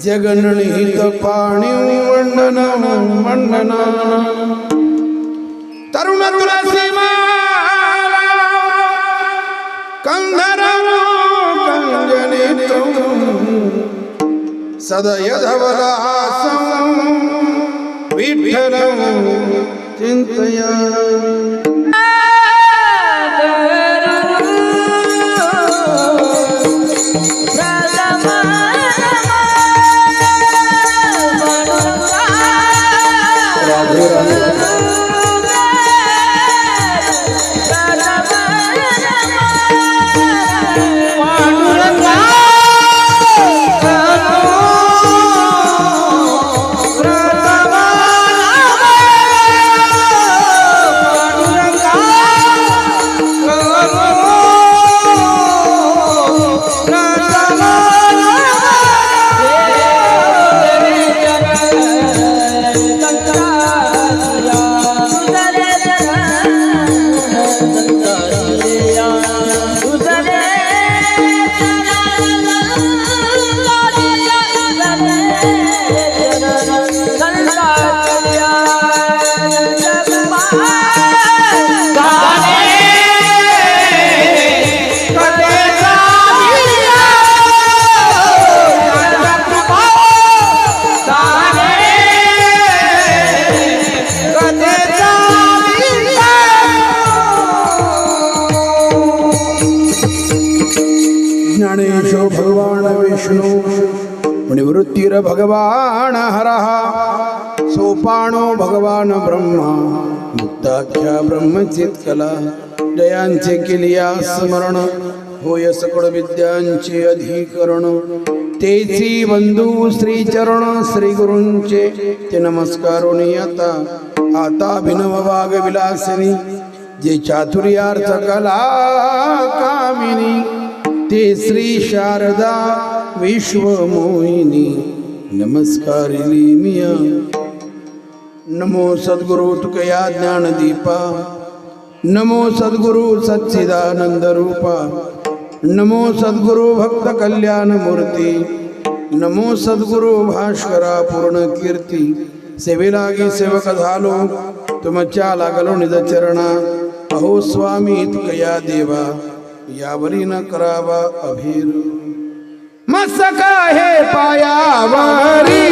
जगननिहित पाणी वंदन वंदन तरुण तुलसी माला कंधर कंजनित सदय धवलासं विठ्ठल चिंतयामि। ज्ञानेशो भगवान विष्णु निवृत्तिर भगवान हरः सोपानो भगवान ब्रह्मा मुक्ताख्या ब्रह्मचित्कला जयांचे केलिया स्मरण होय सकळ विद्यांचे अधिकरण तेची बंधू श्री चरण श्री गुरूंचे ते नमस्कारोनी आता भिनव वाग विलासिनी जे चातुर्यार्थ कला कामिनी ते श्री शारदा विश्वमोहिनी नमस्कारिली मिया। नमो सद्गुरु तुकया ज्ञानदीपा नमो सद्गुरु सच्चिदानंद रूपा नमो सद्गुरु भक्त कल्याण मूर्ती नमो सद्गुरु भास्करा पूर्ण कीर्ती सेवेलागी सेवक झालो तुमच्या लागलो निज चरणा अहो स्वामी तुकया देवा यावरी न करावा अभीर मस्तका हे पायावरी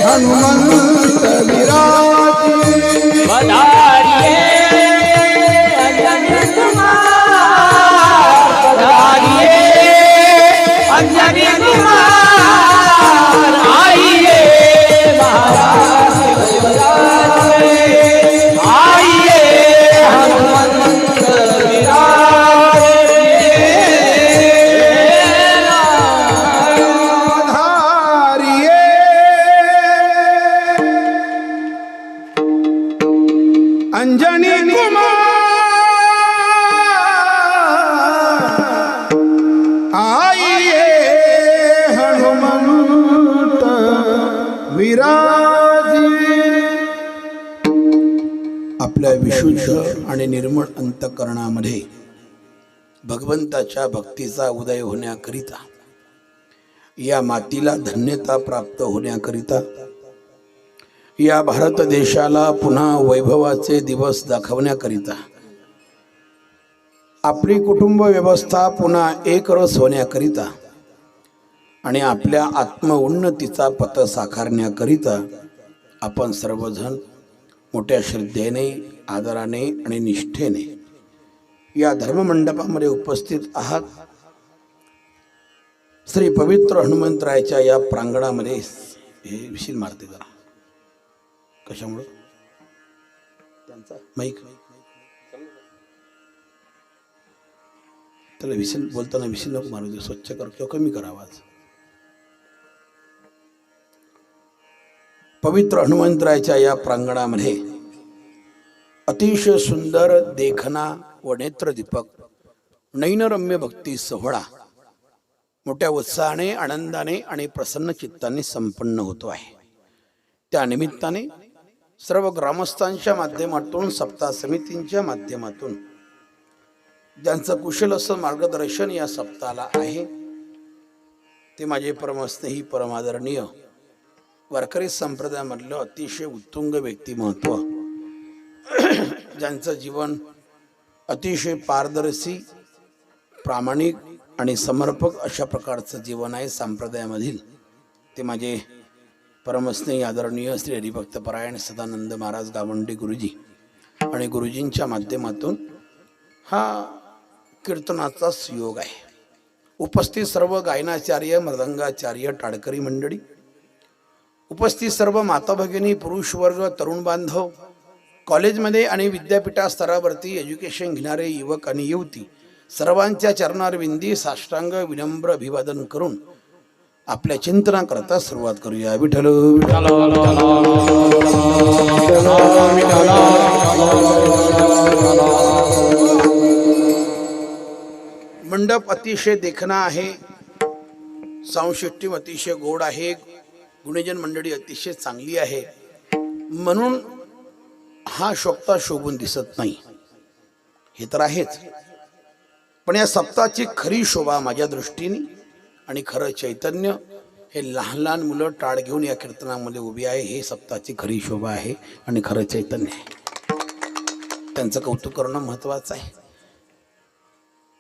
हनुमंत विराज पधारिये अंजनी कुमार पधारिये अंजनी कुमार आइए महाराज आइए हनुमंत धारिये अंजनी कुमार आइए हनुमंत विराजिये. आपल्या विशुद्ध आणि निर्मळ अंतःकरणामध्ये भगवंताच्या भक्तीचा उदय होण्याकरिता, या मातीला धन्यता प्राप्त होण्याकरिता, या भारत देशाला पुन्हा वैभवाचे दिवस दाखवण्याकरिता, आपली कुटुंब व्यवस्था पुन्हा एकरस होण्याकरिता आणि आपल्या आत्मउन्नतीचा पथ साकारण्याकरिता आपण सर्वजण मोठ्या श्रद्धेने, आदराने आणि निष्ठेने या धर्ममंडपामध्ये उपस्थित आहात. श्री पवित्र हनुमंतरायाच्या या प्रांगणामध्ये हे विशील मारते जरा कशामुळं त्यांचा माईक त्याला विशील बोलताना विशील नको मारू दे, स्वच्छ कर किंवा कमी कर आवाज. पवित्र हनुमंतरायाच्या या प्रांगणामध्ये अतिशय सुंदर देखना व नेत्रदीपक नैनरम्य भक्ती सोहळा मोठ्या उत्साहाने, आनंदाने आणि प्रसन्न चित्ताने संपन्न होतो आहे. त्या निमित्ताने सर्व ग्रामस्थांच्या माध्यमातून, सप्ताह समितींच्या माध्यमातून ज्यांचं कुशल असं मार्गदर्शन या सप्ताहाला आहे ते माझे परमस्नेही, परमादरणीय वारकरी संप्रदायामधलं अतिशय उत्तुंग व्यक्तिमत्व, ज्यांचं जीवन अतिशय पारदर्शी, प्रामाणिक आणि समर्पक अशा प्रकारचं जीवन आहे संप्रदायामधील, ते माझे परमस्नेही आदरणीय श्री हरिभक्तपरायण सदानंद महाराज गावंडी गुरुजी. आणि गुरुजींच्या माध्यमातून हा कीर्तनाचा योग आहे. उपस्थित सर्व गायनाचार्य, मृदंगाचार्य, टाळकरी मंडळी, उपस्थित सर्व माता भगिनी, पुरुष वर्ग, तरुण बांधव, कॉलेजमध्ये आणि विद्यापीठा स्तरावरती एज्युकेशन घेणारे युवक आणि युवती, सर्वांच्या चरणारविंदी साष्टांग विनम्र अभिवादन करून आपल्या चिंतनाकरता सुरुवात करूया. विठ्ठल विठ्ठल मंडप अतिशय देखणा आहे, साऊंड सिस्टीम अतिशय गोड आहे, गुणीजन मंडळी अतिशय चांगली आहे, म्हणून हा शोभता शोभून दिसत नाही, हे तर आहेच. पण या सप्ताहाची खरी शोभा माझ्या दृष्टीने आणि खरं चैतन्य हे लहान लहान मुलं टाळ घेऊन या कीर्तनामध्ये उभी आहे, हे सप्ताहाची खरी शोभा आहे आणि खरं चैतन्य आहे. त्यांचं कौतुक करणं महत्त्वाचं आहे.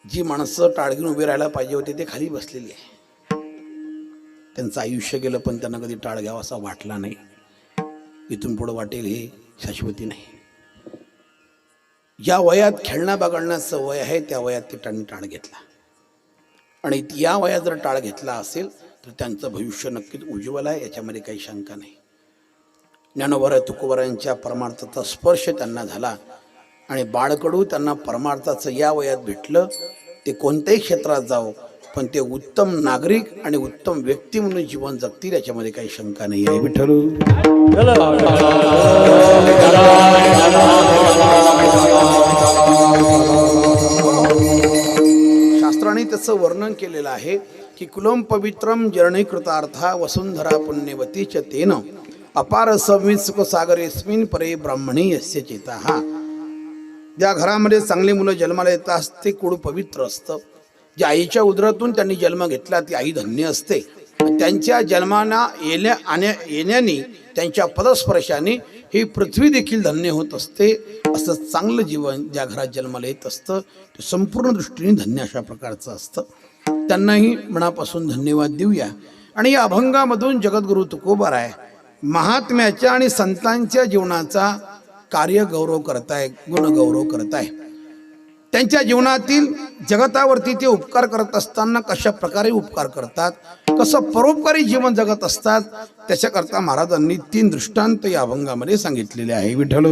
जी माणसं टाळ घेऊन उभी राहायला पाहिजे होते ते खाली बसलेली आहे. त्यांचं आयुष्य गेलं पण त्यांना कधी टाळ घ्यावा असा वाटला नाही. इथून पुढं वाटेल हे शाश्वती नाही. ज्या वयात खेळणं बागडण्याचं वय आहे त्या वयात ते त्यांनी टाळ घेतला, आणि या वयात जर टाळ घेतला असेल तर त्यांचं भविष्य नक्कीच उज्ज्वल आहे, याच्यामध्ये काही शंका नाही. ज्ञानोबा तुकोबारायांच्या परमार्थाचा स्पर्श त्यांना झाला आणि बाळकडू त्यांना परमार्थाचं या वयात भेटलं. ते कोणत्याही क्षेत्रात जावं पण ते उत्तम नागरिक आणि उत्तम व्यक्ती म्हणून जीवन जगतील, याच्यामध्ये काही शंका नाही आहे. विठ्ठल शास्त्राने त्याचं वर्णन केलेलं आहे की कुलम पवित्रम जरणे कृतार्था वसुंधरा पुण्यवती च तेन अपार संवित सुख सागरेस्मिन परे ब्राह्मणी यस्य चेता. ज्या घरामध्ये चांगली मुलं जन्माला येतात ते कुळ पवित्र असतं. ज्या आईच्या उदरातून त्यांनी जन्म घेतला ती आई धन्य असते. त्यांच्या जन्माना येण्याने त्यांच्या पदस्पर्शाने ही पृथ्वी देखील धन्य होत असते. असं चांगलं जीवन ज्या घरात जन्माला येत असतं ते संपूर्ण दृष्टीने धन्य अशा प्रकारचं असतं. त्यांनाही मनापासून धन्यवाद देऊया. आणि या अभंगामधून जगद्गुरु तुकोबाराय महात्म्याच्या आणि संतांच्या जीवनाचा कार्य गौरव करताय, गुण गौरव करताय. त्यांच्या जीवनातील जगतावरती ते उपकार करत असताना कशा प्रकारे उपकार करतात, कसं परोपकारी जीवन जगत असतात, त्याच्याकरता महाराजांनी 3 दृष्टांत या अभंगामध्ये सांगितलेले आहे. विठ्ठल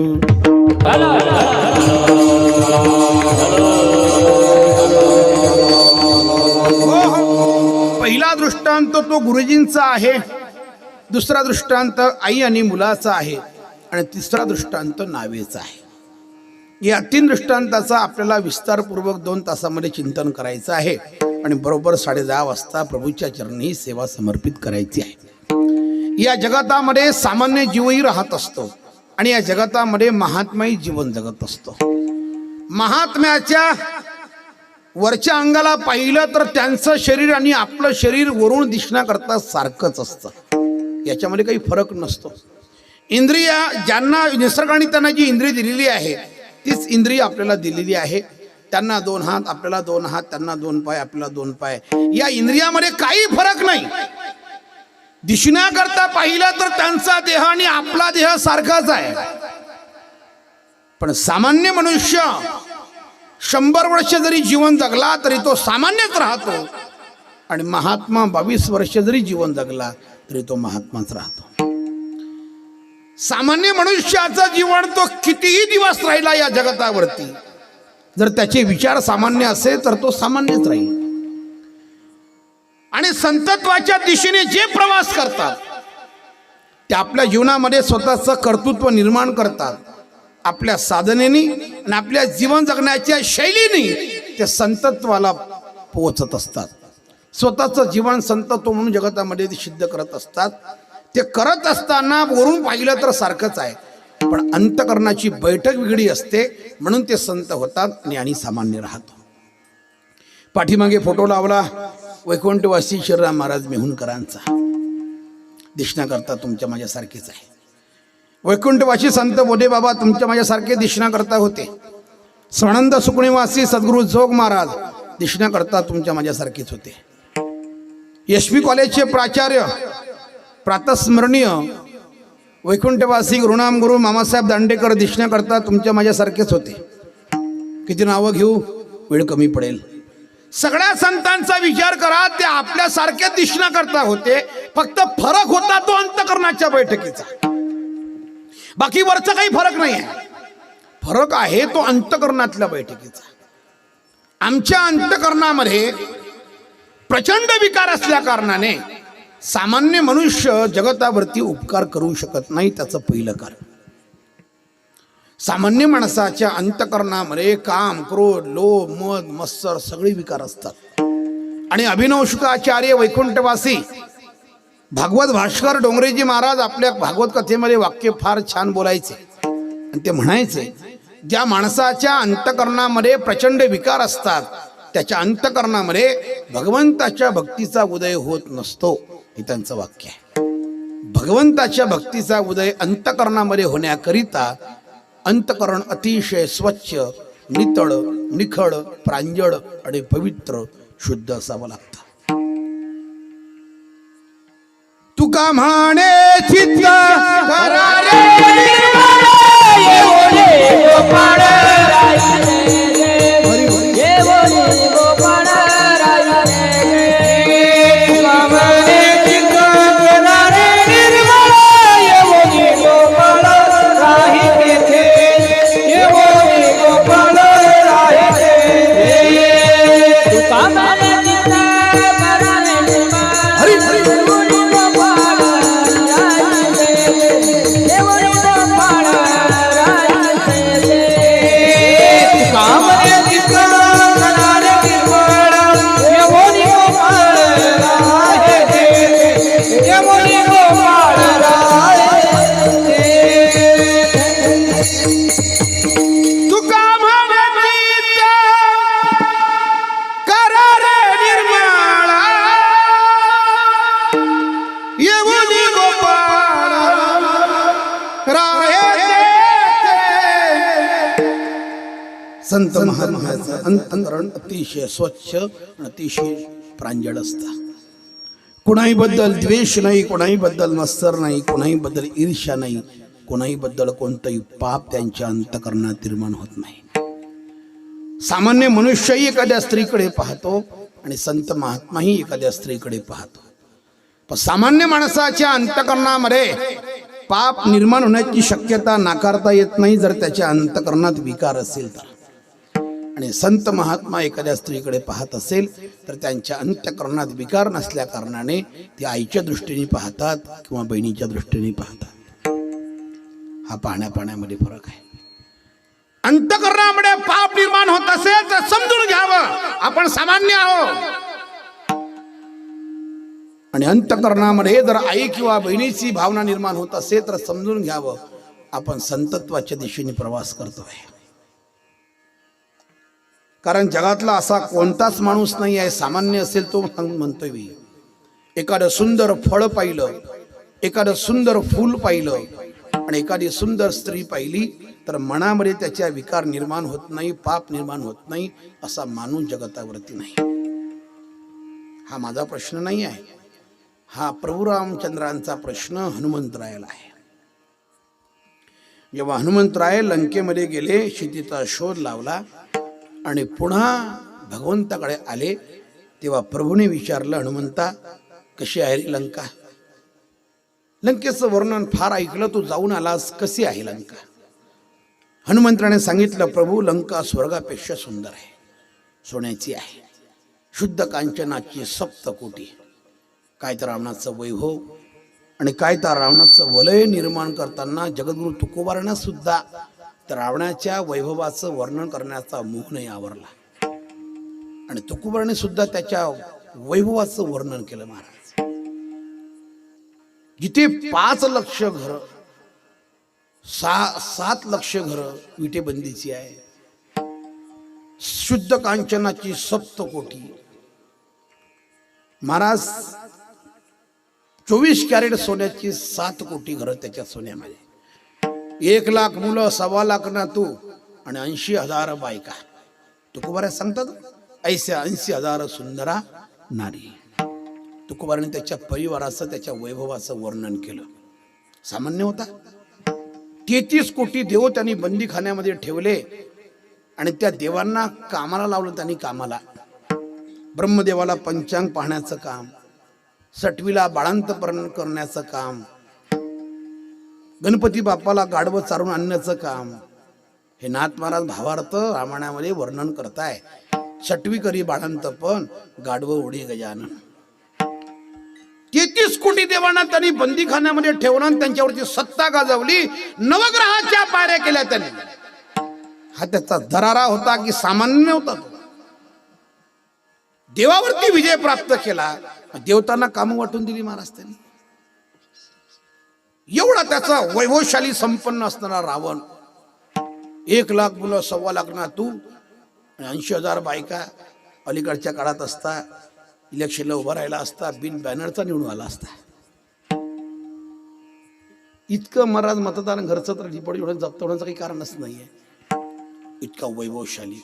पहिला दृष्टांत तो गुरुजींचा आहे, दुसरा दृष्टांत आई आणि मुलाचा आहे आणि तिसरा दृष्टांत नावेचा आहे. या 3 दृष्टांताचा आपल्याला विस्तारपूर्वक 2 तासामध्ये चिंतन करायचं आहे आणि बरोबर 10:30 वाजता प्रभूच्या चरणी सेवा समर्पित करायची आहे. या जगतामध्ये सामान्य जीवही राहत असतो आणि या जगतामध्ये महात्माही जीवन जगत असतो. महात्म्याच्या वरच्या अंगाला पाहिलं तर त्यांचं शरीर आणि आपलं शरीर वरून दिसण्याकरता सारखंच असतं, याच्यामध्ये काही फरक नसतो. इंद्रिया ज्यांना निसर्गाने त्यांना जी इंद्रिय दिलेली आहे तीच इंद्रिय आपल्याला दिलेली आहे. त्यांना 2 हात, आपल्याला 2 हात, त्यांना 2 पाय, आपल्याला 2 पाय. या इंद्रियामध्ये काही फरक नाही. दिसण्याकरता पाहिलं तर त्यांचा देह आणि आपला देह सारखाच आहे. पण सामान्य मनुष्य 100 वर्ष जरी जीवन जगला तरी तो सामान्यच राहतो आणि महात्मा 22 वर्ष जरी जीवन जगला तरी तो महात्माच राहतो. सामान्य मनुष्याचं जीवन तो कितीही दिवस राहिला या जगतावरती, जर त्याचे विचार सामान्य असेल तर तो सामान्यच राहील. आणि संतत्वाच्या दिशेने जे प्रवास करतात ते आपल्या जीवनामध्ये स्वतःचं कर्तृत्व निर्माण करतात. आपल्या साधनेने आणि आपल्या जीवन जगण्याच्या शैलीने ते संतत्वाला पोहोचत असतात. स्वतःचं जीवन संतत्व म्हणून जगतामध्ये सिद्ध करत असतात. ते करत असताना वरून पाहिलं तर सारखंच आहे, पण अंतकरणाची बैठक वेगळी असते म्हणून ते संत होतात आणि सामान्य राहतो. पाठीमागे फोटो लावला वैकुंठवासी श्रीराम महाराज मेहुणकरांचा, दिसण्याकरता तुमच्या माझ्यासारखेच आहे. वैकुंठवासी संत बोधे बाबा तुमच्या माझ्यासारखे दिसण्याकरता होते. स्वानंद सुकणीवासी सद्गुरू जोग महाराज दिसण्याकरता तुमच्या माझ्यासारखेच होते. एसपी कॉलेजचे प्राचार्य प्रातस्मरणीय वैकुंठवासी गुरुनाम गुरु मामासाहेब दांडेकर दिसण्याकरता तुमच्या माझ्यासारखेच होते. किती नावं घेऊ, वेळ कमी पडेल. सगळ्या संतांचा विचार करा, ते आपल्यासारखे दिसण्याकरता होते, फक्त फरक होता तो अंतकरणाच्या बैठकीचा. बाकी वरचा काही फरक नाही आहे. फरक आहे तो अंतकरणातल्या बैठकीचा. आमच्या अंतकरणामध्ये प्रचंड विकार असल्या कारणाने सामान्य मनुष्य जगतावरती उपकार करू शकत नाही. त्याचं पहिलं कारण, सामान्य माणसाच्या अंतकरणामध्ये काम, क्रोध, लोभ, मद, मत्सर सगळे विकार असतात. आणि अभिनव शुकाचार्य वैकुंठवासी भागवत भास्कर डोंगरेजी महाराज आपल्या भागवत कथेमध्ये वाक्य फार छान बोलायचे आणि ते म्हणायचे, ज्या माणसाच्या अंतकरणामध्ये प्रचंड विकार असतात त्याच्या अंतकरणामध्ये भगवंताच्या भक्तीचा उदय होत नसतो. हे त्यांचं वाक्य आहे. भगवंताच्या भक्तीचा उदय अंतकरणामध्ये होण्याकरिता अंतकरण अतिशय स्वच्छ, नितळ, निखळ, प्रांजळ आणि पवित्र, शुद्ध असावं लागतं. तुका म्हणे चित्त करारे संत महात्म्याचं अंतकरण अतिशय स्वच्छ, अतिशय प्रांजळ असतं. कोणाही बद्दल द्वेष नाही, कोणाही बद्दल मत्सर नाही, कोणाही बद्दल ईर्ष्या नाही, कोणाही बद्दल कोणतंही पाप त्यांच्या अंतकरणात निर्माण होत नाही. सामान्य मनुष्यही एखाद्या स्त्रीकडे पाहतो आणि संत महात्माही एखाद्या स्त्रीकडे पाहतो. पण सामान्य माणसाच्या अंतःकरणामध्ये पाप निर्माण होण्याची शक्यता नाकारता येत नाही जर त्याच्या अंतःकरणात विकार असेल तर. आणि संत महात्मा एखाद्या स्त्रीकडे पाहत असेल तर त्यांच्या अंतःकरणात विकार नसल्या कारणाने ते आईच्या दृष्टीने पाहतात किंवा बहिणीच्या दृष्टीने पाहतात. हा पाण्यामध्ये फरक आहे. अंतःकरणामध्ये पाप निर्माण होत असेल तर समजून घ्यावं आपण सामान्य आहोत. आणि अंतःकरणामध्ये जर आई किंवा बहिणीची भावना निर्माण होत असेल तर समजून घ्यावं आपण संतत्वाच्या दिशेने प्रवास करतोय. कारण जगातला असा कोणताच माणूस नाही आहे सामान्य असेल तो म्हणतोय मी. एखादं सुंदर फळ पाहिलं, एखादं सुंदर फूल पाहिलं आणि एखादी सुंदर स्त्री पाहिली तर मनामध्ये त्याच्या विकार निर्माण होत नाही, पाप निर्माण होत नाही असा माणूस जगतावरती नाही. हा माझा प्रश्न नाही आहे. हा प्रभू रामचंद्रांचा प्रश्न हनुमंतरायाला आहे. जेव्हा हनुमंतराय लंकेमध्ये गेले, सीतेचा शोध लावला आणि पुन्हा भगवंताकडे आले तेव्हा प्रभूने विचारलं, हनुमंता कशी आहे रे लंका? लंकेचं वर्णन फार ऐकलं, तू जाऊन आलास, कशी आहे लंका? हनुमंताने सांगितलं, प्रभू लंका स्वर्गापेक्षा सुंदर आहे, सोन्याची आहे, शुद्ध कांचनाची सप्तकोटी. काय तर रावणाचं वैभव आणि काय तर रावणाचं वलय निर्माण करताना जगद्गुरु तुकोबारांना सुद्धा तर रावणाच्या वैभवाचं वर्णन करण्याचा मोह नाही आवरला आणि तुकोबाराने सुद्धा त्याच्या वैभवाचं वर्णन केलं. महाराज जिथे 5 लक्ष घर 7 लक्ष घर विटेबंदीची आहे, शुद्ध कांचनाची सप्तकोटी. महाराज 24 कॅरेट सोन्याची 7 कोटी घरं त्याच्या सोन्यामध्ये, 1 लाख मुलं, 1.25 लाख नातू आणि 80,000 बायका. तुकोबारा सांगतात ऐसे 80,000 सुंदरा नारी. तुकोबाराने त्याच्या परिवाराचं त्याच्या वैभवाचं वर्णन केलं. सामान्य होता. 33 कोटी देव त्यांनी बंदीखान्यामध्ये ठेवले आणि त्या देवांना कामाला लावलं. त्यांनी कामाला ब्रह्मदेवाला पंचांग पाहण्याचं काम, सटवीला बाळांतपरण करण्याचं काम, गणपती बाप्पाला गाढवं चारून आणण्याचं काम. हे नाथ महाराज भावार्थ रामायणामध्ये वर्णन करताय. सटवी करी बाळांतपण, गाढवं ओढी गजानन. 33 कोटी देवांना त्यांनी बंदीखान्यामध्ये ठेवलं आणि त्यांच्यावरती सत्ता गाजवली. नवग्रहाच्या पायऱ्या केल्या त्यांनी. हा त्याचा दरारा होता की सामान्य होता. देवावरती विजय प्राप्त केला, देवतांना कामं वाटून दिली महाराज त्यांनी. एवढा त्याचा वैभवशाली संपन्न असणारा रावण, 1 लाख मुलं, 1.25 लाख नातू आणि 80,000 बायका. अलीकडच्या काळात असता इलेक्शनला उभा राहिला असता, बिन बॅनरचा निवडून आला असता. इतकं महाराज मतदान घरचं तर झिपड एवढं जप्त होण्याचं काही कारणच नाहीये. इतका वैभवशाली.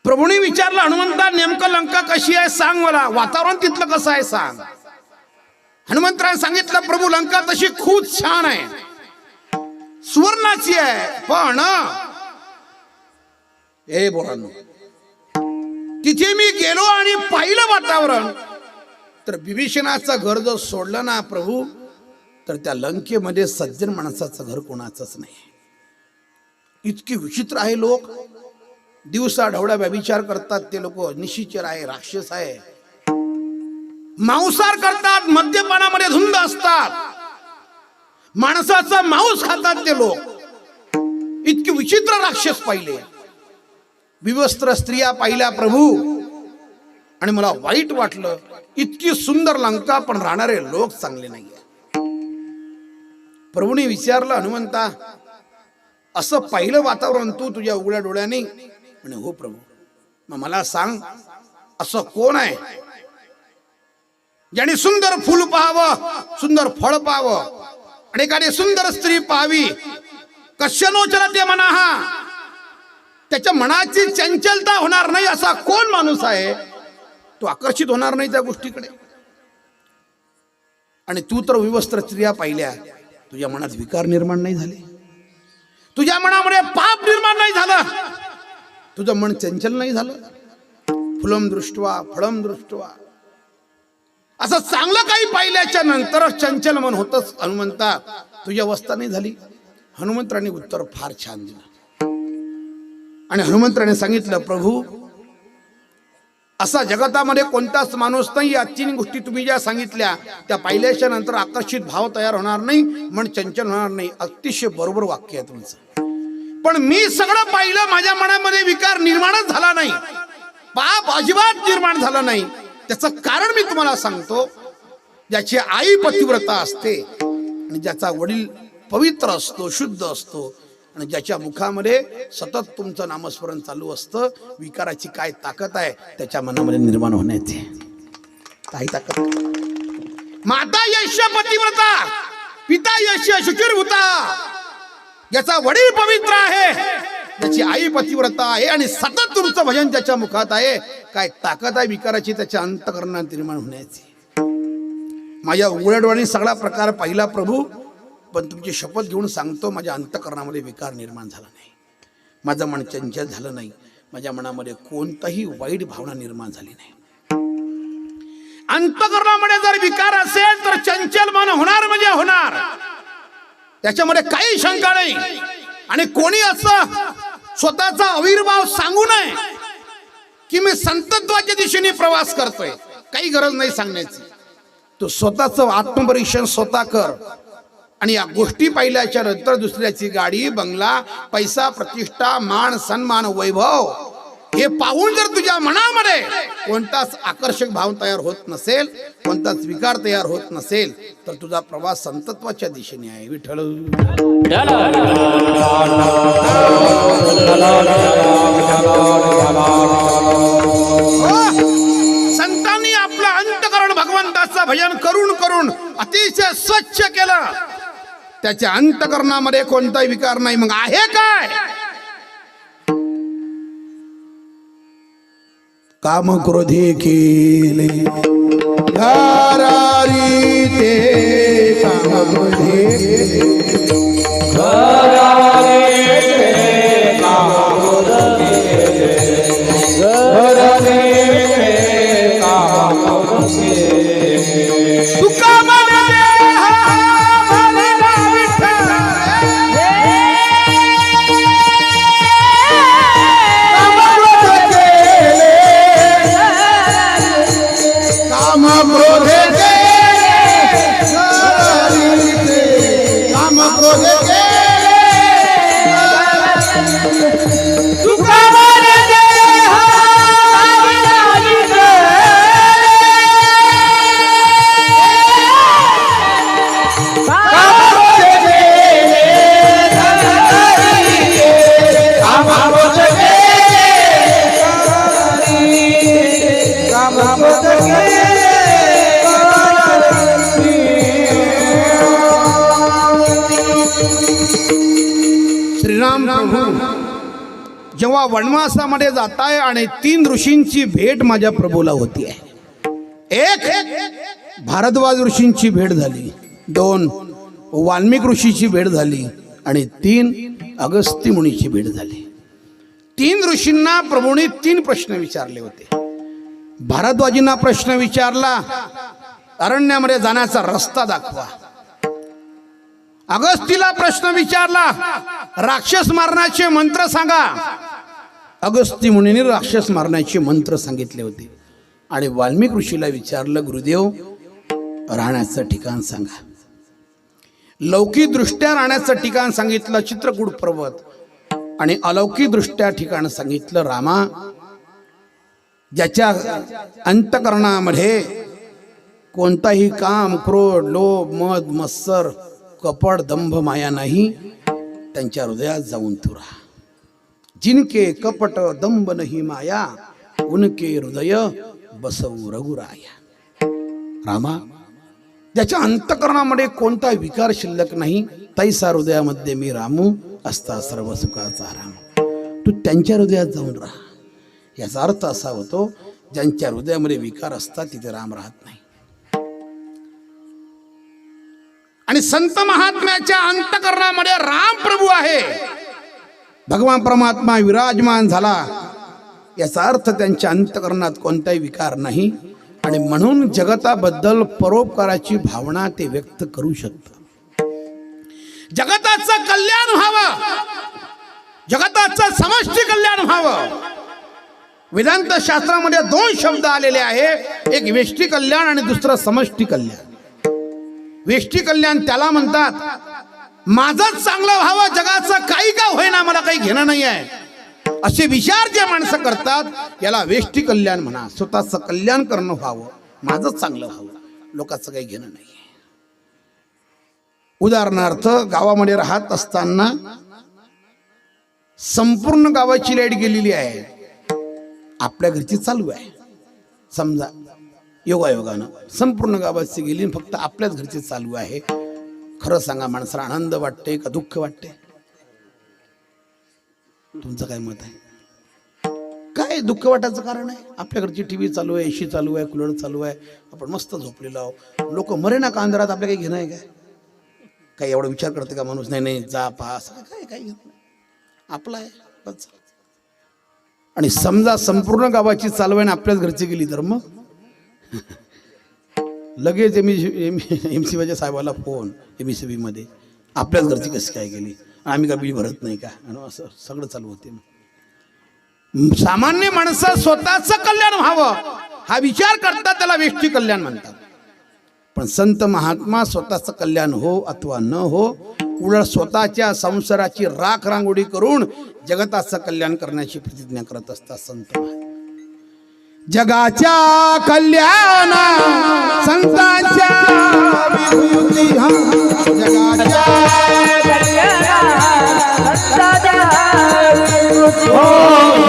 प्रभूने विचारलं, हनुमंता नेमकं लंका कशी आहे सांग मला, वातावरण तिथलं कसं आहे सांग. हनुमंतराने सांगितलं, प्रभू लंका तशी खूप छान आहे, सुवर्णाची आहे. पण हे बोलांनो, तिथे मी गेलो आणि पाहिलं वातावरण तर विभीषणाचं घर जर सोडलं ना प्रभू, तर त्या लंकेमध्ये सज्जन माणसाचं घर कोणाचंच नाही. इतकी विचित्र आहे. लोक दिवसा ढवळ्या व्यभिचार करतात, ते लोक निशिचर आहे, राक्षस आहे, मांसाहार करतात, मद्यपानामध्ये धुंद असतात, माणसाचा मांस खातात ते लोक. इतके विचित्र राक्षस पाहिले. विवस्त्र स्त्रिया पाहिल्या प्रभू आणि मला वाईट वाटलं. इतकी सुंदर लंका पण राहणारे लोक चांगले नाहीये. प्रभूने विचारलं, हनुमंता असं पाहिलं वातावरण तू तुझ्या उघड्या डोळ्याने? म्हणे हो प्रभू. मग मला सांग, असं कोण आहे ज्याने सुंदर फूल पाहावं, सुंदर फळ पाहावं आणि एखादी सुंदर स्त्री पाहावी, कश्यनोचरते मनाः, त्याच्या मनाची चंचलता होणार नाही असा कोण माणूस आहे? तो आकर्षित होणार नाही त्या गोष्टीकडे. आणि तू तर विवस्त्र स्त्रिया पाहिल्या, तुझ्या मनात विकार निर्माण नाही झाले, तुझ्या मनामध्ये पाप निर्माण नाही झालं, तुझं मन चंचल नाही झालं? फुलम दृष्ट्वा फळम दृष्ट्वा, असं चांगलं काही पाहिल्याच्या नंतर चंचल मन होतच हनुमंता, तुझी अवस्था नाही झाली? हनुमंतराने उत्तर फार छान दिलं आणि हनुमंतराने सांगितलं, प्रभू असा जगतामध्ये कोणताच माणूस नाही, या तीन गोष्टी तुम्ही ज्या सांगितल्या त्या पाहिल्याच्या नंतर आकर्षित भाव तयार होणार नाही, मन चंचल होणार नाही. अतिशय बरोबर वाक्य आहे तुमचं. पण मी सगळं पाहिलं, माझ्या मनामध्ये विकार निर्माणच झाला नाही, पाप अजिबात निर्माण झालं नाही. त्याचं कारण मी तुम्हाला सांगतो. ज्याची आई पतिव्रता असते आणि ज्याचा वडील पवित्र असतो, शुद्ध असतो आणि ज्याच्या मुखामध्ये सतत तुमचं नामस्मरण चालू असतं, विकाराची काय ताकद आहे त्याच्या मनामध्ये निर्माण होण्याची, काही ताकद. माता यश पतिव्रता, पिता यश शुचिर्भूता. ज्याचा वडील पवित्र आहे, ज्याची आई पतिव्रता आहे आणि सतत तुमचं भजन त्याच्या मुखात आहे, काय ताकद आहे विकाराची त्याच्या अंतःकरणात निर्माण होण्याची. माझ्या उघड्या डोळ्यांनी सगळा प्रकार पाहिला प्रभू, पण तुमची शपथ घेऊन सांगतो, माझ्या अंतःकरणामध्ये विकार निर्माण झाला नाही, माझं मन चंचल झालं नाही, माझ्या मनामध्ये कोणताही वाईट भावना निर्माण झाली नाही. अंतःकरणामध्ये जर विकार असेल तर चंचल मन होणार म्हणजे होणार, त्याच्यामध्ये काही शंका नाही. आणि कोणी असं स्वतःचा आविर्भाव सांगू नये की मी संतत्वाच्या दिशेने प्रवास करतोय, काही गरज नाही सांगण्याची. तो स्वतःचं आत्मपरीक्षण स्वतः कर आणि या गोष्टी पाहिल्याच्या नंतर दुसऱ्याची गाडी, बंगला, पैसा, प्रतिष्ठा, मान, सन्मान, वैभव हे पाहून जर तुझ्या मनामध्ये कोणताच आकर्षक भाव तयार होत नसेल, कोणताच विकार तयार होत नसेल, तर तुझा प्रवास संतत्वाच्या दिशेने आहे. विठ्ठल संतांनी आपलं अंतःकरण भगवंताचं भजन करून करून अतिशय स्वच्छ केलं, त्याच्या अंतःकरणामध्ये कोणताही विकार नाही. मग आहे काय? काम क्रोधे केले घरारी ते, काम क्रोधे श्रीराम प्रभू जेव्हा वनवासामध्ये जाताय आणि 3 ऋषींची भेट माझ्या प्रभूला होती आहे. 1 भारद्वाज ऋषींची भेट झाली, 2 वाल्मिक ऋषीची भेट झाली आणि 3 अगस्त्य मुनीची भेट झाली. 3 ऋषींना प्रभूने 3 प्रश्न विचारले होते. भारद्वाजींना प्रश्न विचारला, अरण्यामध्ये जाण्याचा रस्ता दाखवा. अगस्तीला प्रश्न विचारला, राक्षस मारण्याचे मंत्र सांगा. अगस्त्य मुनीने राक्षस मारण्याचे मंत्र सांगितले होते. आणि वाल्मिक ऋषीला विचारलं, गुरुदेव राहण्याचं ठिकाण सांगा. लौकिक दृष्ट्या राहण्याचं ठिकाण सांगितलं चित्रकूट पर्वत आणि अलौकिक दृष्ट्या ठिकाण सांगितलं रामा, ज्याच्या अंतःकरणामध्ये कोणताही काम, क्रोध, लोभ, मद, मत्सर, कपट, दंभ, माया नाही, त्यांच्या हृदयात जाऊन तू राहा. जिनके कपट दंभ नाही माया, उनके हृदय बसवू रघुराया. रामा, ज्याच्या अंतःकरणामध्ये कोणता विकार शिल्लक नाही, तैसा हृदयामध्ये मी रामू, असता सर्व सुखाचा राम. तू त्यांच्या हृदयात जाऊन राहा. याचा अर्थ असा होतो, ज्यांच्या हृदयामध्ये विकार असतात तिथे राम राहत नाही. आणि संत महात्म्याच्या अंतःकरणामध्ये राम प्रभू आहे. भगवान परमात्मा विराजमान झाला याचा अर्थ त्यांच्या अंतःकरणात कोणताही विकार नाही आणि म्हणून जगताबद्दल परोपकाराची भावना ते व्यक्त करू शकतात. जगताचं कल्याण व्हावं, जगताचं समष्टी कल्याण व्हावं. वेदांत शास्त्रामध्ये दोन शब्द आलेले आहे, एक व्यष्टी कल्याण आणि दुसरं समष्टी कल्याण. व्यष्टी कल्याण त्याला म्हणतात माझंच चांगलं व्हावं, जगाचं काही का होईना, मला काही घेणं नाही आहे, असे विचार जे माणसं करतात याला व्यष्टी कल्याण म्हणा. स्वतःचं कल्याण करणं व्हावं, माझंच चांगलं व्हावं, लोकांचं काही घेणं नाही. उदाहरणार्थ गावामध्ये राहत असताना संपूर्ण गावाची लाईट गेलेली आहे, आपल्या घरची चालू आहे. समजा योगायोगानं संपूर्ण गावाची गेली, फक्त आपल्याच घरची चालू आहे. खरं सांगा, माणसाला आनंद वाटते का दुःख वाटते? तुमचं काय मत आहे? काय दुःख वाटायचं कारण आहे? आपल्या घरची टीव्ही चालू आहे, एसी चालू आहे, कूलर चालू आहे, आपण मस्त झोपलेलो आहोत. लोक मरे ना का अंधारात, आपल्या काही घेणं आहे काय? काही एवढा विचार करते का माणूस? नाही नाही जा पहा, असं काय काय घेत नाही, आपलं आहे बस. आणि समजा संपूर्ण गावाची चालू आहे आणि आपल्याच घरची गेली तर मग लगेच MCBच्या साहेबाला फोन, MCB मध्ये आपल्याच घरची कशी काय गेली, आम्ही का बिल भरत नाही का, असं सगळं चालू होते. सामान्य माणसं स्वतःचं कल्याण व्हावं हा विचार करतात, त्याला व्यष्टी कल्याण म्हणतात. पण संत महात्मा स्वतःचं कल्याण हो अथवा न हो, उलट स्वतःच्या संसाराची राख रांगोळी करून जगताचं कल्याण करण्याची प्रतिज्ञा करत असतात संत महात्मा. जगाच्या कल्याण संतांच्या विभूती, जगाच्या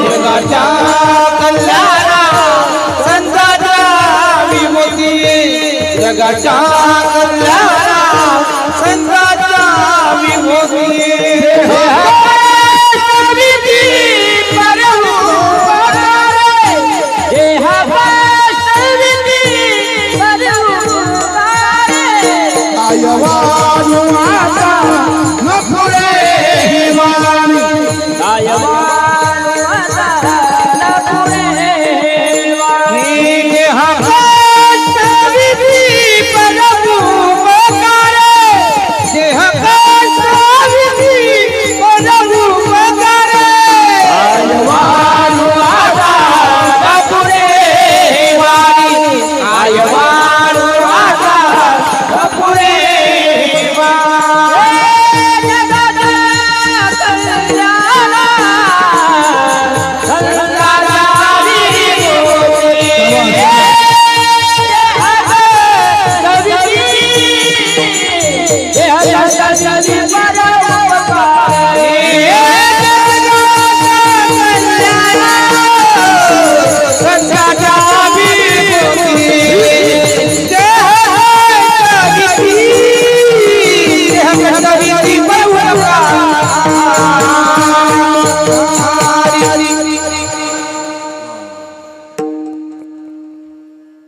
जगाच्या कल्याण संतांच्या विभूती, जगाच्या कल्याण संतांच्या विभूती.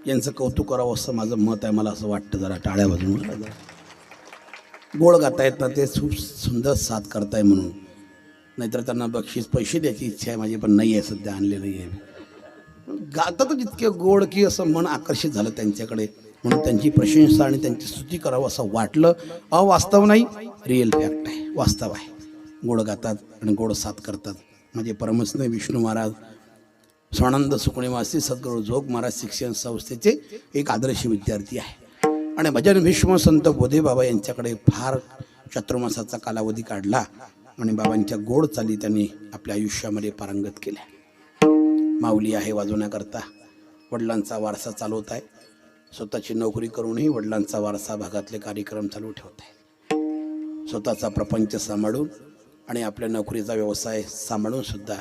यांचं कौतुक करावं असं माझं मत आहे. मला असं वाटतं, जरा टाळ्या वाजवून गोड गातायत ना, ते खूप सुंदर साथ करताय म्हणून. नाहीतर त्यांना बक्षीस पैसे द्यायची इच्छा आहे माझी, पण नाही आहे सध्या, आणले नाही आहे. गातात जितके गोड की असं मन आकर्षित झालं त्यांच्याकडे, म्हणून त्यांची प्रशंसा आणि त्यांची स्तुती करावं असं वाटलं. अवास्तव नाही, रिअल फॅक्ट आहे, वास्तव आहे. गोड गातात आणि गोड साथ करतात. माझे परमस्नेह विष्णू महाराज, स्वानंद सुकणेवासी सद्गुरू जोग महाराज शिक्षण संस्थेचे एक आदर्श विद्यार्थी आहे. आणि भजन भीष्म संत बोधे बाबा यांच्याकडे फार चातुर्मासाचा कालावधी काढला आणि बाबांच्या गोड चाली त्यांनी आपल्या आयुष्यामध्ये पारंगत केल्या. माऊली आहे वाजवण्याकरता, वडिलांचा वारसा चालवत आहे. स्वतःची नोकरी करूनही वडिलांचा वारसा भागातले कार्यक्रम चालू ठेवत आहे. स्वतःचा प्रपंच सांभाळून आणि आपल्या नोकरीचा व्यवसाय सांभाळून सुद्धा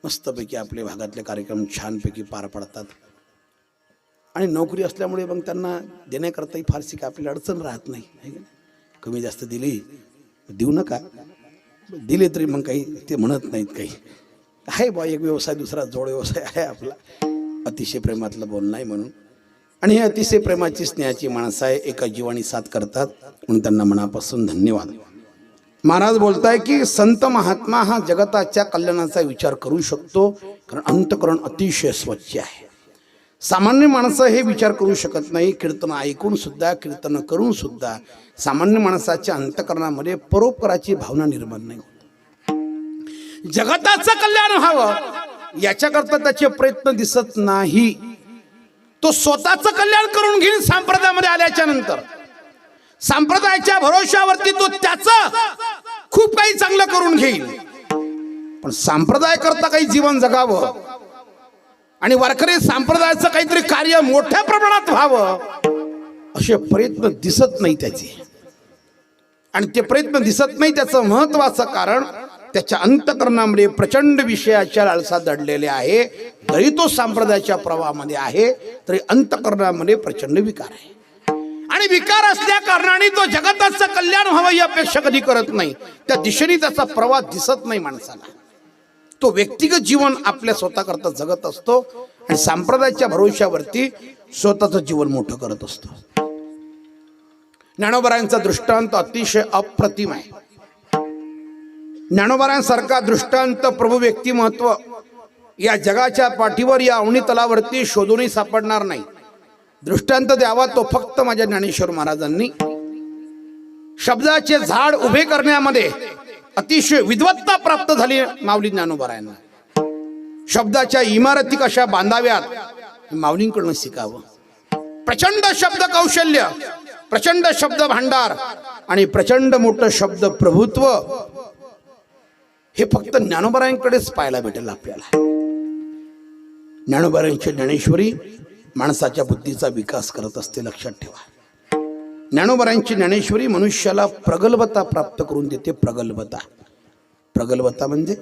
मस्तपैकी आपले भागातले कार्यक्रम छानपैकी पार पडतात. आणि नोकरी असल्यामुळे मग त्यांना देण्याकरताही फारशी काय आपल्याला अडचण राहत नाही. कमी जास्त दिली देऊ नका, दिले तरी मग काही ते म्हणत नाहीत. काही आहे बा, एक व्यवसाय दुसरा जोड व्यवसाय आहे आपला. अतिशय प्रेमातलं बोलणं आहे म्हणून. आणि हे अतिशय प्रेमाची स्नेहाची माणसं आहे, एका जीवानी साथ करतात, म्हणून त्यांना मनापासून धन्यवाद. महाराज बोलताय की संत महात्मा हा जगताच्या कल्याणाचा विचार करू शकतो, कारण अंतःकरण अतिशय स्वच्छ आहे. सामान्य माणसं हे विचार करू शकत नाही. कीर्तन ऐकून सुद्धा, कीर्तन करून सुद्धा सामान्य माणसाच्या अंतःकरणामध्ये परोपकाराची भावना निर्माण नाही होत. जगताचं कल्याण व्हावं याच्याकरता त्याचे प्रयत्न दिसत नाही. तो स्वतःचं कल्याण करून घेईल. संप्रदायामध्ये आल्याच्या नंतर संप्रदायाच्या भरोशावरती तो त्याचं खूप काही चांगलं करून घेईल. पण संप्रदाय करता काही जीवन जगावं आणि वारकरी संप्रदायाचं काहीतरी कार्य मोठ्या प्रमाणात व्हावं असे प्रयत्न दिसत नाही त्याचे. आणि ते प्रयत्न दिसत नाही त्याचं महत्वाचं कारण त्याच्या अंतःकरणामध्ये प्रचंड विषयाच्या लालसा दडलेले आहे. जरी तो संप्रदायाच्या प्रवाहामध्ये आहे तरी अंतःकरणामध्ये प्रचंड विकार आहे. आणि विकार असल्या कारणाने तो जगताचं कल्याण व्हावं ही अपेक्षा कधी करत नाही. त्या दिशेने त्याचा प्रवाह दिसत नाही माणसाला. तो व्यक्तिगत जीवन आपल्या स्वतः करता जगत असतो आणि संप्रदायाच्या भरोश्यावरती स्वतःचं जीवन मोठं करत असतो. ज्ञानोबारायांचा दृष्टांत अतिशय अप्रतिम आहे. ज्ञानोबारायांसारखा दृष्टांत प्रभू व्यक्तिमत्व या जगाच्या पाठीवर, या अवनी तलावरती शोधूनही सापडणार नाही. दृष्टांत द्यावा तो फक्त माझ्या ज्ञानेश्वर महाराजांनी. शब्दाचे झाड उभे करण्यामध्ये अतिशय विद्वत्ता प्राप्त झाली माऊली ज्ञानोबारायांना. शब्दाच्या इमारती कशा बांधाव्यात माऊलींकडून शिकावं. प्रचंड शब्द कौशल्य, प्रचंड शब्द भांडार आणि प्रचंड मोठं शब्द प्रभुत्व हे फक्त ज्ञानोबारायांकडेच पाहायला भेटेल आपल्याला. ज्ञानोबारायांची ज्ञानेश्वरी माणसाच्या बुद्धीचा विकास करत असते, लक्षात ठेवा. ज्ञानोबारायांची ज्ञानेश्वरी मनुष्याला प्रगल्भता प्राप्त करून देते. प्रगल्भता, प्रगल्भता म्हणजे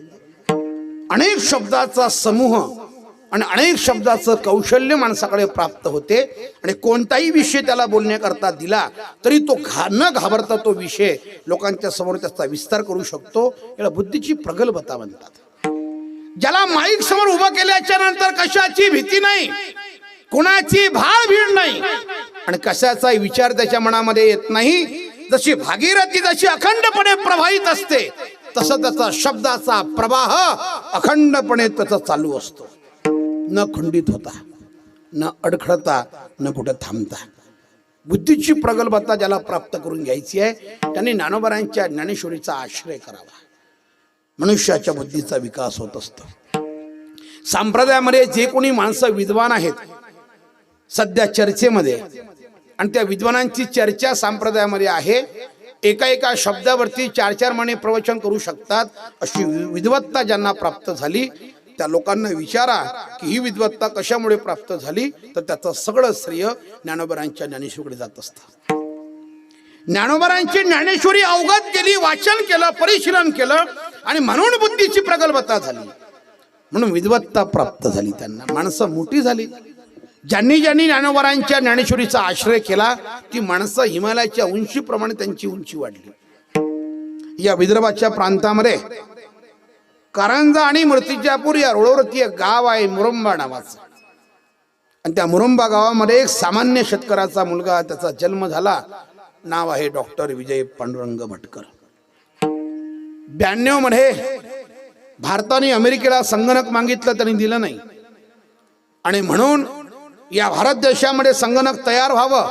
अनेक शब्दाचा समूह आणि अनेक शब्दाचं कौशल्य माणसाकडे प्राप्त होते. आणि कोणताही विषय त्याला बोलण्याकरता दिला तरी तो न घाबरता तो विषय लोकांच्या समोर त्याचा विस्तार करू शकतो. याला बुद्धीची प्रगल्भता म्हणतात. ज्याला माईक समोर उभं केल्याच्या नंतर कशाची भीती नाही, कुणाची भाळ भीड नाही आणि कशाचाही विचार त्याच्या मनामध्ये येत नाही. जशी भागीरथी जशी अखंडपणे प्रवाहित असते तसं त्याचा शब्दाचा प्रवाह अखंडपणे त्याचा चालू असतो. न खंडित होता, न अडखळता, न कुठं थांबता. बुद्धीची प्रगल्भता ज्याला प्राप्त करून घ्यायची आहे त्यांनी ज्ञानोबारायांच्या ज्ञानेश्वरीचा आश्रय करावा. मनुष्याच्या बुद्धीचा विकास होत असतो. संप्रदायामध्ये जे कोणी माणसं विद्वान आहेत सध्या चर्चेमध्ये, आणि त्या विद्वानांची चर्चा संप्रदायामध्ये आहे. एका एका शब्दावरती 4-4 महिने प्रवचन करू शकतात. अशी विद्वत्ता ज्यांना प्राप्त झाली त्या लोकांना विचारा की ही विद्वत्ता कशामुळे प्राप्त झाली, तर त्याचं सगळं श्रेय ज्ञानोबारायांच्या ज्ञानेश्वरीकडे जात असतं. ज्ञानोबारायांची ज्ञानेश्वरी अवगत केली, वाचन केलं, परिशीलन केलं आणि म्हणून बुद्धीची प्रगल्भता झाली, म्हणून विद्वत्ता प्राप्त झाली. त्यांना माणसं मोठी झाली. ज्यांनी ज्यांनी ज्ञानोबारायांच्या ज्ञानेश्वरीचा आश्रय केला ती माणसं हिमालयाच्या उंचीप्रमाणे त्यांची उंची वाढली. या विदर्भाच्या प्रांतामध्ये कारंजा आणि मूर्तिजापूर या रोडवरती एक गाव आहे मुरुंबा नावाचं. आणि त्या मुरुंबा गावामध्ये एक सामान्य शेतकऱ्याचा मुलगा, त्याचा जन्म झाला. नाव आहे डॉक्टर विजय पांडुरंग भटकर. 92 मध्ये भारताने अमेरिकेला संगणक मागितलं, त्यांनी दिलं नाही. आणि म्हणून या भारत देशामध्ये संगणक तयार व्हावं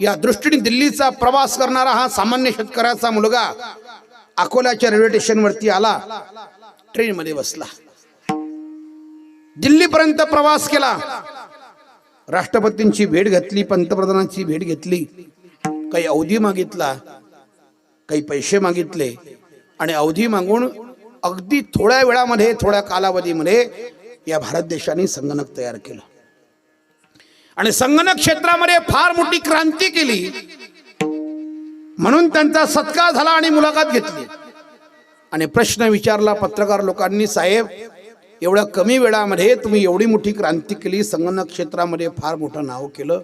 या दृष्टीने दिल्लीचा प्रवास करणारा हा सामान्य शेतकऱ्याचा मुलगा अकोल्याच्या रेल्वे स्टेशनवरती आला, ट्रेन मध्ये बसला, दिल्लीपर्यंत प्रवास केला. राष्ट्रपतींची भेट घेतली, पंतप्रधानांची भेट घेतली, काही अवधी मागितला, काही पैसे मागितले आणि अवधी मागून अगदी थोड्या वेळामध्ये, थोड्या कालावधीमध्ये या भारत देशाने संगणक तयार केलं आणि संगणक क्षेत्रामध्ये फार मोठी क्रांती केली. म्हणून त्यांचा सत्कार झाला आणि मुलाखत घेतली आणि प्रश्न विचारला पत्रकार लोकांनी, साहेब एवढ्या कमी वेळामध्ये तुम्ही एवढी मोठी क्रांती केली, संगणक क्षेत्रामध्ये फार मोठं नाव केलं,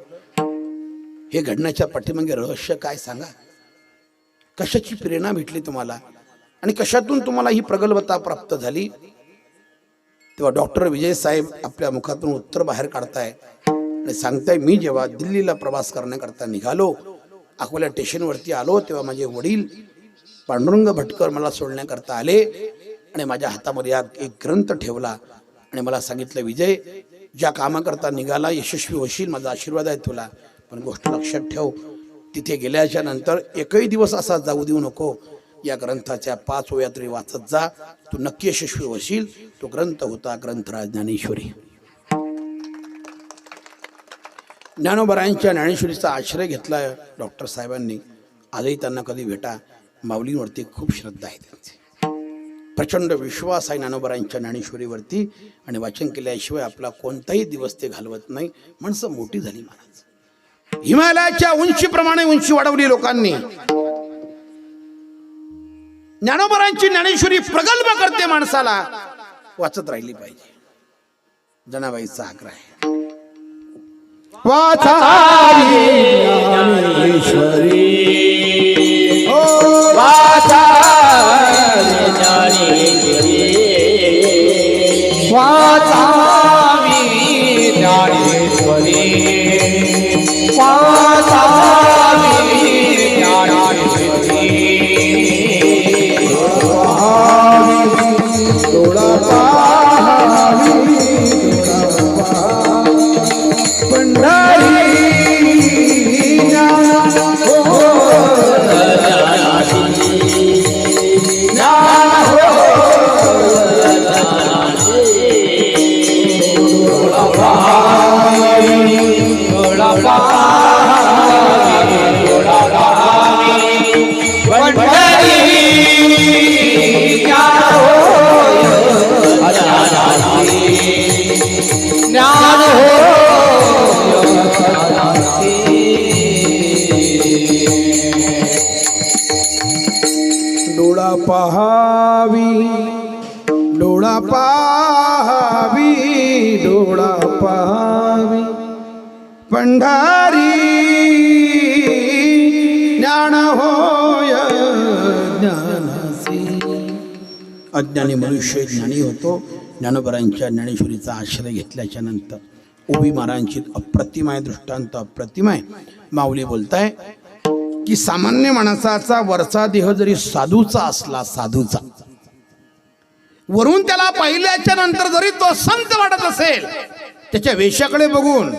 हे घडण्याच्या पाठीमागे रहस्य काय सांगा? कशाची प्रेरणा भेटली तुम्हाला आणि कशातून तुम्हाला ही प्रगल्भता प्राप्त झाली? तेव्हा डॉक्टर विजय साहेब आपल्या मुखातून उत्तर बाहेर काढताय आणि सांगताय, मी जेव्हा दिल्लीला प्रवास करण्याकरता निघालो, अकोला स्टेशनवरती आलो, तेव्हा माझे वडील पांडुरंग भटकर मला सोडण्याकरता आले आणि माझ्या हातामध्ये एक ग्रंथ ठेवला आणि मला सांगितलं, विजय, ज्या कामाकरता निघाला यशस्वी होशील, माझा आशीर्वाद आहे तुला, पण गोष्ट लक्षात ठेव, तिथे गेल्याच्या नंतर एकही दिवस असा जाऊ देऊ नको, या ग्रंथाच्या 5 ओव्या तरी वाचत जा, तू नक्की यशस्वी होशील. तो ग्रंथ होता ग्रंथराज ज्ञानेश्वरी. ज्ञानोबरायांच्या ज्ञानेश्वरीचा आश्रय घेतला डॉक्टर साहेबांनी. आजही त्यांना कधी भेटा, माऊलींवरती खूप श्रद्धा आहे त्यांची, प्रचंड विश्वास आहे ज्ञानोबरायांच्या ज्ञानेश्वरीवरती, आणि वाचन केल्याशिवाय आपला कोणताही दिवस ते घालवत नाही. माणसं मोठी झाली महाराज. हिमालयाच्या उंचीप्रमाणे उंची वाढवली लोकांनी. ज्ञानोबरायांची ज्ञानेश्वरी प्रगल्भ करते माणसाला, वाचत राहिली पाहिजे. जनाबाईचा आग्रह आहे, वाचावी ज्ञानेश्वरी, वाचावी ज्ञानेश्वरी, वाचावी ज्ञानेश्वरी, वाचावी ज्ञानेश्वरी. डोळा पाहावी पंढरी ज्ञान हो, ज्ञान हो, डोळा पाहावी, डोळा पाहावी, डोळा पाहावी पंढरी ज्ञान हो, ज्ञान हो. डोळा पाहावी, डोळा पाहावी, डोळा पाहावी पंढरी ज्ञान होय ज्ञानासी. अज्ञानी मनुष्य ज्ञानी होतो. ज्ञानोबरायांच्या ज्ञानेश्वरीचा आश्रय घेतल्याच्या नंतर ओबी महाराजांची अप्रतिम आहे दृष्टांत, अप्रतिम आहे. माऊली बोलताय की सामान्य माणसाचा वरचा देह जरी साधूचा असला, साधूचा, वरून त्याला पाहिल्याच्या नंतर जरी तो संत वाटत असेल त्याच्या वेशाकडे बघून,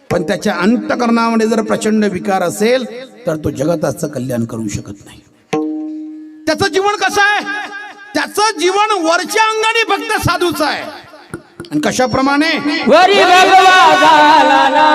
पण त्याच्या अंतकरणामध्ये जर प्रचंड विकार असेल तर तो जगताचं कल्याण करू शकत नाही. त्याचं जीवन कसं आहे? त्याचं जीवन वरच्या अंगाने फक्त साधूचं आहे. आणि कशाप्रमाणे? वरी भगवा झाला ना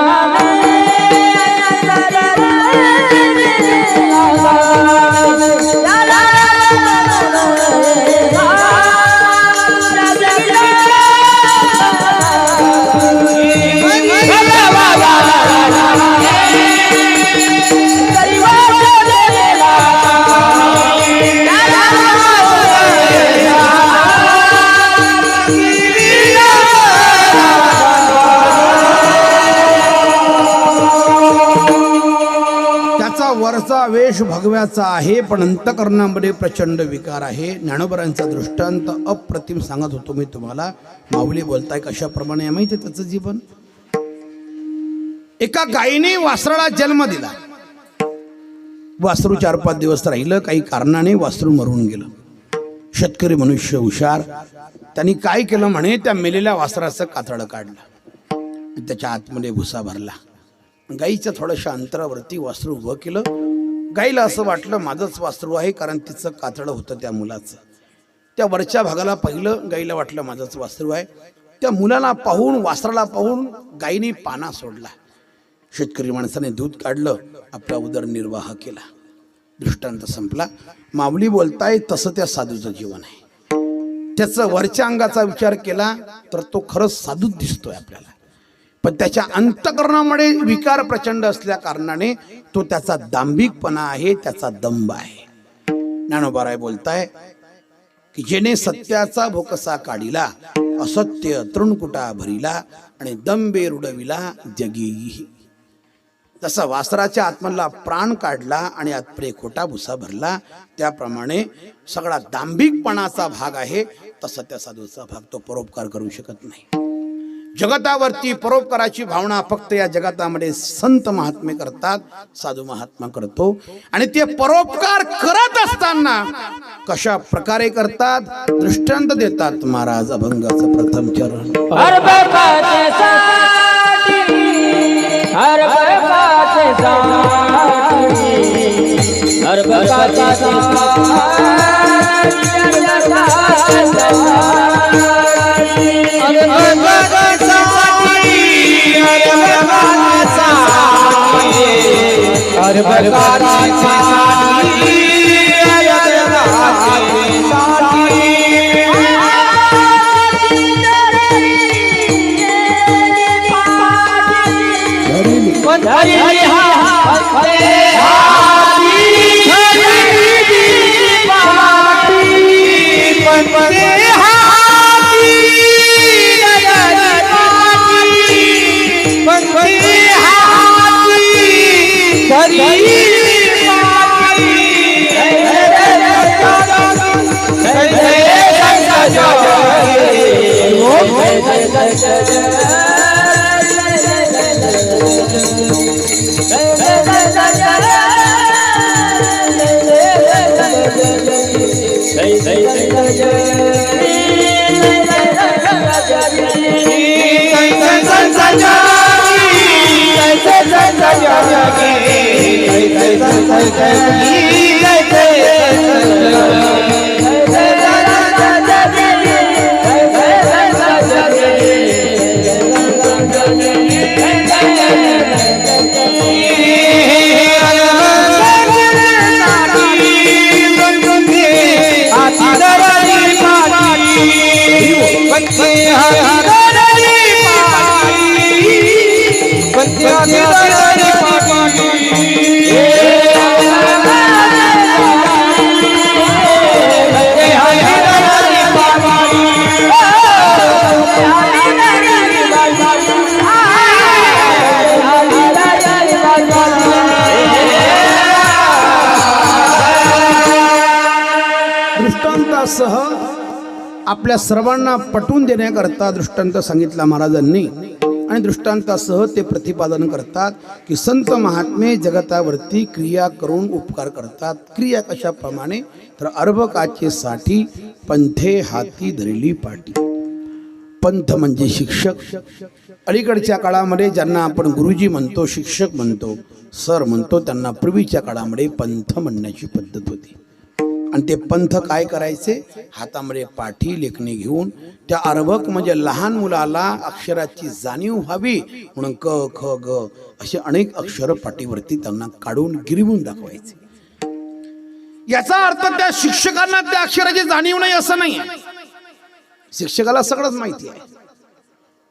वरचा वेश भगव्याचा आहे, पण अंतकरणामध्ये प्रचंड विकार आहे. ज्ञानोबरांचा दृष्टांत अप्रतिम सांगत होतो मी तुम्हाला. माऊली बोलताय कशाप्रमाणे आहे माहिती आहे त्याचं जीवन? एका गायीने वासराला जन्म दिला. वासरू 4-5 दिवस राहिलं, काही कारणाने वासरू मरून गेलं. शेतकरी मनुष्य हुशार, त्यांनी काय केलं म्हणे, त्या मेलेल्या वासराचं कातडं काढलं, त्याच्या आतमध्ये भुसा भरला. गाईच्या थोड्याशा अंतरावरती वासरू उभं केलं. गाईला असं वाटलं माझंच वासरू आहे, कारण तिचं कातडं होतं त्या मुलाचं. त्या वरच्या भागाला पाहिलं, गाईला वाटलं माझंच वासरू आहे. त्या मुलाला पाहून, वासराला पाहून गाईने पाना सोडला. शेतकरी माणसाने दूध काढलं, आपला उदरनिर्वाह केला. दृष्टांत संपला. माऊली बोलताय तसं त्या साधूचं जीवन आहे. त्याचं वरच्या अंगाचा विचार केला तर तो खरंच साधूच दिसतोय आपल्याला, पण त्याच्या अंतकरणामध्ये विकार प्रचंड असल्या कारणाने तो त्याचा दांभिकपणा आहे, त्याचा दंभ आहे. ज्ञानोबाराय बोलताय की जेने सत्याचा भोकसा काढिला, असत्य तृणकुटा भरिला आणि दंबे रुडविला जगी. तसा वासराच्या आत्म्याला प्राण काढला आणि आतपरे खोटा भुसा भरला, त्याप्रमाणे सगळा दांभिकपणाचा भाग आहे. तसा त्या साधूचा भाग, तो परोपकार करू शकत नाही. जगतावरती परोपकाराची भावना फक्त या जगतामध्ये संत महात्मे करतात, साधू महात्मा करतो. आणि ते परोपकार करत असताना कशा प्रकारे करतात दृष्टांत देतात महाराज. अभंगाचं प्रथम चरण. दृष्टांतासह आपल्या सर्वांना पटवून देण्याकरता दृष्टांत सांगितला महाराजांनी. आणि दृष्टांतासह ते प्रतिपादन करतात की संत महात्मे जगतावरती क्रिया करून उपकार करतात. क्रिया कशाप्रमाणे तर अर्भकाचे साठी पंथे हाती धरली पाटी. पंथ म्हणजे शिक्षक. अलीकडच्या काळामध्ये ज्यांना आपण गुरुजी म्हणतो, शिक्षक म्हणतो, सर म्हणतो, त्यांना पूर्वीच्या काळामध्ये पंथ म्हणण्याची पद्धत होती. आणि ते पंथ काय करायचे, हातामध्ये पाठी लेखणी घेऊन त्या अर्भक म्हणजे लहान मुलाला अक्षराची जाणीव व्हावी म्हणून क ख ग असे अनेक अक्षर पाठीवरती त्यांना काढून गिरवून दाखवायचे. याचा अर्थ त्या शिक्षकांना त्या अक्षराची जाणीव नाही असं नाही. शिक्षकाला सगळंच माहिती आहे,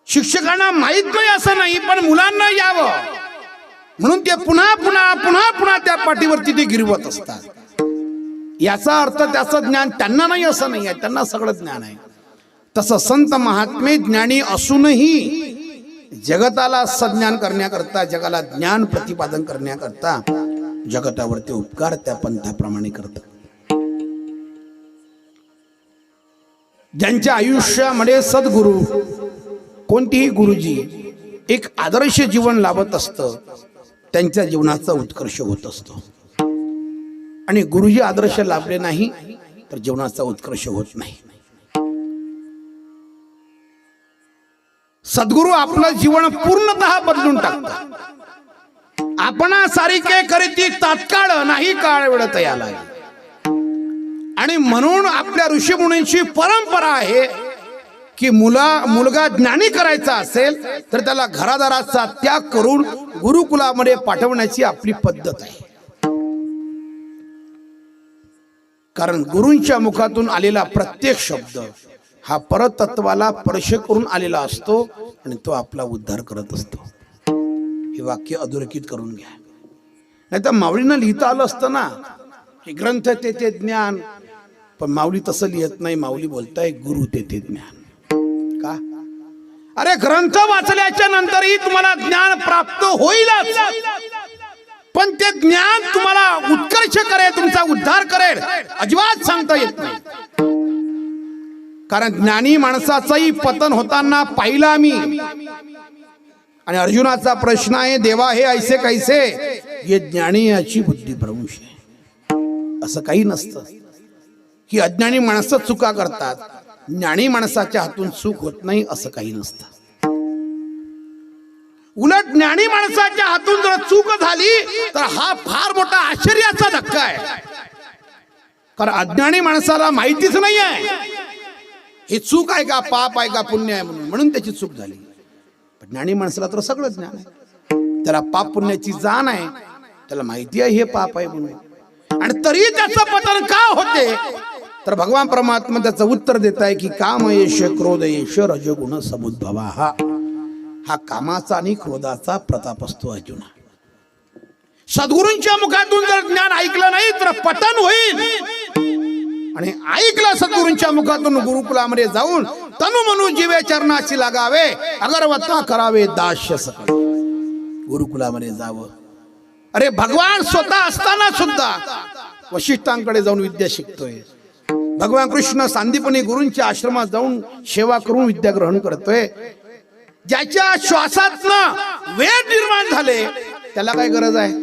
शिक्षकांना माहित नाही असं नाही, पण मुलांना यावं म्हणून ते पुन्हा पुन्हा पुन्हा पुन्हा त्या पाठीवरती ते गिरवत असतात. याचा अर्थ त्याचं ज्ञान त्यांना नाही असं नाही आहे, त्यांना सगळं ज्ञान आहे. तसं संत महात्मे ज्ञानी असूनही जगताला सज्ञान करण्याकरता, जगाला ज्ञान प्रतिपादन करण्याकरता जगतावरती उपकार त्या पंथाप्रमाणे करतात. ज्यांच्या आयुष्यामध्ये सद्गुरु कोणतीही गुरुजी एक आदर्श जीवन लाभत असतं, त्यांच्या जीवनाचा उत्कर्ष होत असतो. आणि गुरुजी आदर्श लाभले नाही तर जीवनाचा उत्कर्ष होत नाही. सद्गुरु आपलं जीवन पूर्णतः बदलून टाकतात. आपणा सारिके करीती तात्काळ नाही काळ वेळत याला. आणि म्हणून आपल्या ऋषीमुनींची परंपरा आहे की मुलगा ज्ञानी करायचा असेल तर त्याला घरादाराचा त्याग करून गुरुकुलामध्ये पाठवण्याची आपली पद्धत आहे. कारण गुरूंच्या मुखातून आलेला प्रत्येक शब्द हा परतत्वाला स्पर्श करून आलेला असतो आणि तो आपला उद्धार करत असतो. हे वाक्य अधोरेखित करून घ्या. नाही तर माऊलींना लिहिता आलं असतं ना की ग्रंथ तेथे ज्ञान, पण माऊली तसं लिहत नाही. माऊली बोलताय गुरु तेथे ज्ञान. का? अरे ग्रंथ वाचल्याच्या नंतरही तुम्हाला ज्ञान प्राप्त होईलच, पण ते ज्ञान तुम्हाला उत्कर्ष करेल, तुमचा उद्धार करेल अजिबात सांगता येत नाही. कारण ज्ञानी माणसाचंही पतन होताना पाहिलं आम्ही. आणि अर्जुनाचा प्रश्न आहे, देवा हे ऐसे कैसे, ये ज्ञानी याची बुद्धी भ्रंश आहे. असं काही नसतं की अज्ञानी माणसं चुका करतात, ज्ञानी माणसाच्या हातून चूक होत नाही असं काही नसतं. उलट ज्ञानी माणसाच्या हातून जर चूक झाली तर हा फार मोठा आश्चर्याचा धक्का आहे. कारण अज्ञानी माणसाला माहितीच नाही आहे ही चूक आहे का, पाप आहे का, पुण्य आहे, म्हणून त्याची चूक झाली. पण ज्ञानी माणसाला तर सगळं ज्ञान आहे, त्याला पाप पुण्याची जाण आहे, त्याला माहिती आहे हे पाप आहे म्हणून. आणि तरी त्याचं पतन का होते, तर भगवान परमात्मा त्याचं उत्तर देत आहे की काम येश क्रोध येश रजगुण समुद्भवा. हा कामाचा आणि क्रोधाचा प्रताप असतो अर्जुना. सद्गुरूंच्या मुखातून जर ज्ञान ऐकलं नाही तर पतन होईल. आणि ऐकलं सद्गुरूंच्या मुखातून गुरुकुलामध्ये जाऊन तनु मनु जीवे चरणाची लागावे, अगरवत्ता करावे दास्य सकळ. गुरुकुलामध्ये जावं. अरे भगवान स्वतः असताना सुद्धा वशिष्ठांकडे जाऊन विद्या शिकतोय. भगवान कृष्ण सांदीपनी गुरूंच्या आश्रमात जाऊन सेवा करून विद्या ग्रहण करतोय. ज्याच्या श्वासातनं वेद निर्माण झाले त्याला काय गरज आहे.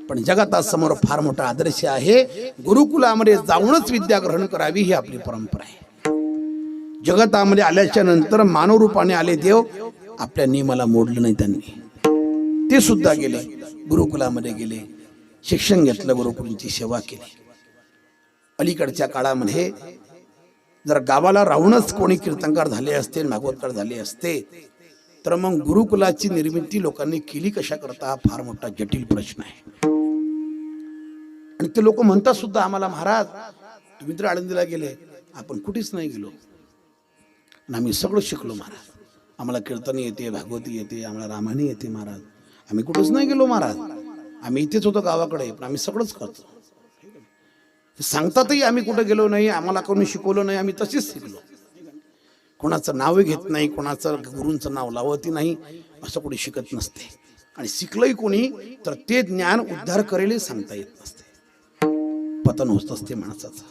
पण जगातासमोर फार मोठा आदर्श आहे, गुरुकुलामध्ये जाऊनच विद्या ग्रहण करावी ही आपली परंपरा आहे. जगतामध्ये आल्याच्या नंतर मानव रूपाने आले देव, आपल्या नियमाला मोडलं नाही त्यांनी. ते सुद्धा गेले गुरुकुलामध्ये, गेले शिक्षण घेतलं, गुरुकुलांची सेवा केली. अलीकडच्या काळामध्ये जर गावाला राहूनच कोणी कीर्तनकार झाले असते, भागवतकार झाले असते, तर मग गुरुकुलाची निर्मिती लोकांनी केली कशा करता, हा फार मोठा जटिल प्रश्न आहे. आणि ते लोक म्हणतात सुद्धा आम्हाला, महाराज तुम्ही तर आळंदीला गेले, आपण कुठेच नाही गेलो, आम्ही सगळं शिकलो महाराज. आम्हाला कीर्तन येते, भागवती येते, आम्हाला रामायणी येते महाराज, आम्ही कुठेच नाही गेलो महाराज, आम्ही इथेच होतो गावाकडे, पण आम्ही सगळंच करतो. सांगतातही आम्ही कुठे गेलो नाही, आम्हाला कोणी शिकवलं नाही, आम्ही तशीच शिकलो. कोणाचं नाव घेत नाही, कोणाचं गुरूंचं नाव लावती नाही, असं कोणी शिकत नसते. आणि शिकलंही कोणी तर ते ज्ञान उद्धार करेल सांगता येत नसते, पतन होत असते माणसाचं.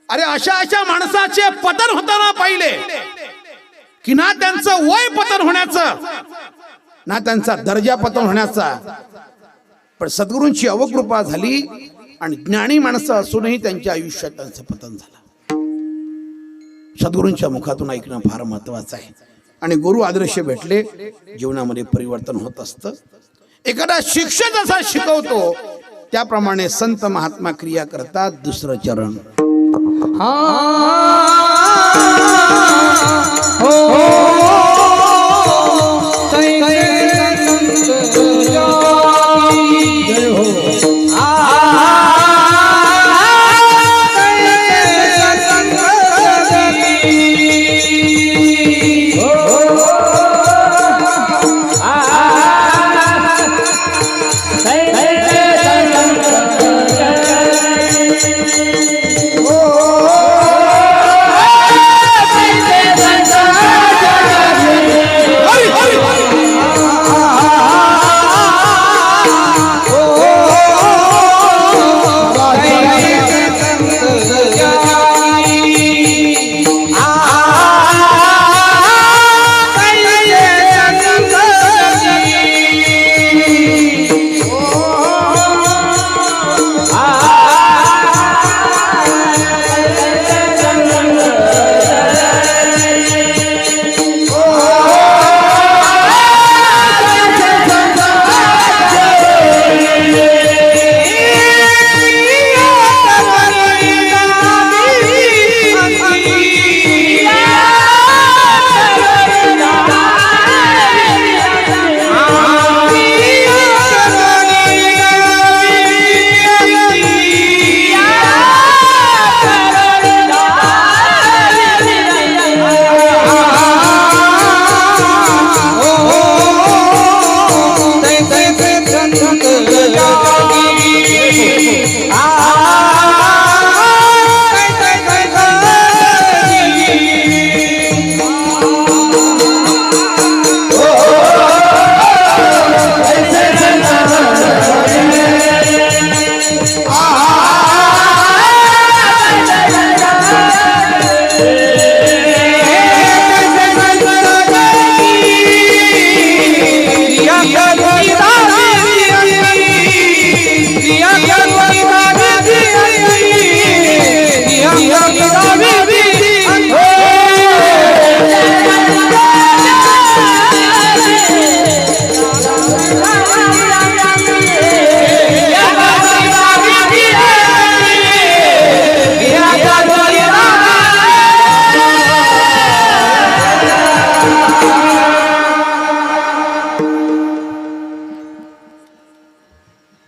अरे अशा अशा माणसाचे पतन होताना पाहिले की ना त्यांचं वय पतन होण्याचं, ना त्यांचा दर्जा पतन होण्याचा, पण सद्गुरूंची अवकृपा झाली आणि ज्ञानी माणसं असूनही त्यांच्या आयुष्यात त्यांचं पतन झालं. सद्गुरूंच्या मुखातून ऐकणं फार महत्वाचं आहे. आणि गुरु आदर्श भेटले, जीवनामध्ये परिवर्तन होत असतं. एखादा शिक्षक जसा शिकवतो त्याप्रमाणे संत महात्मा क्रिया करतात. दुसरं चरण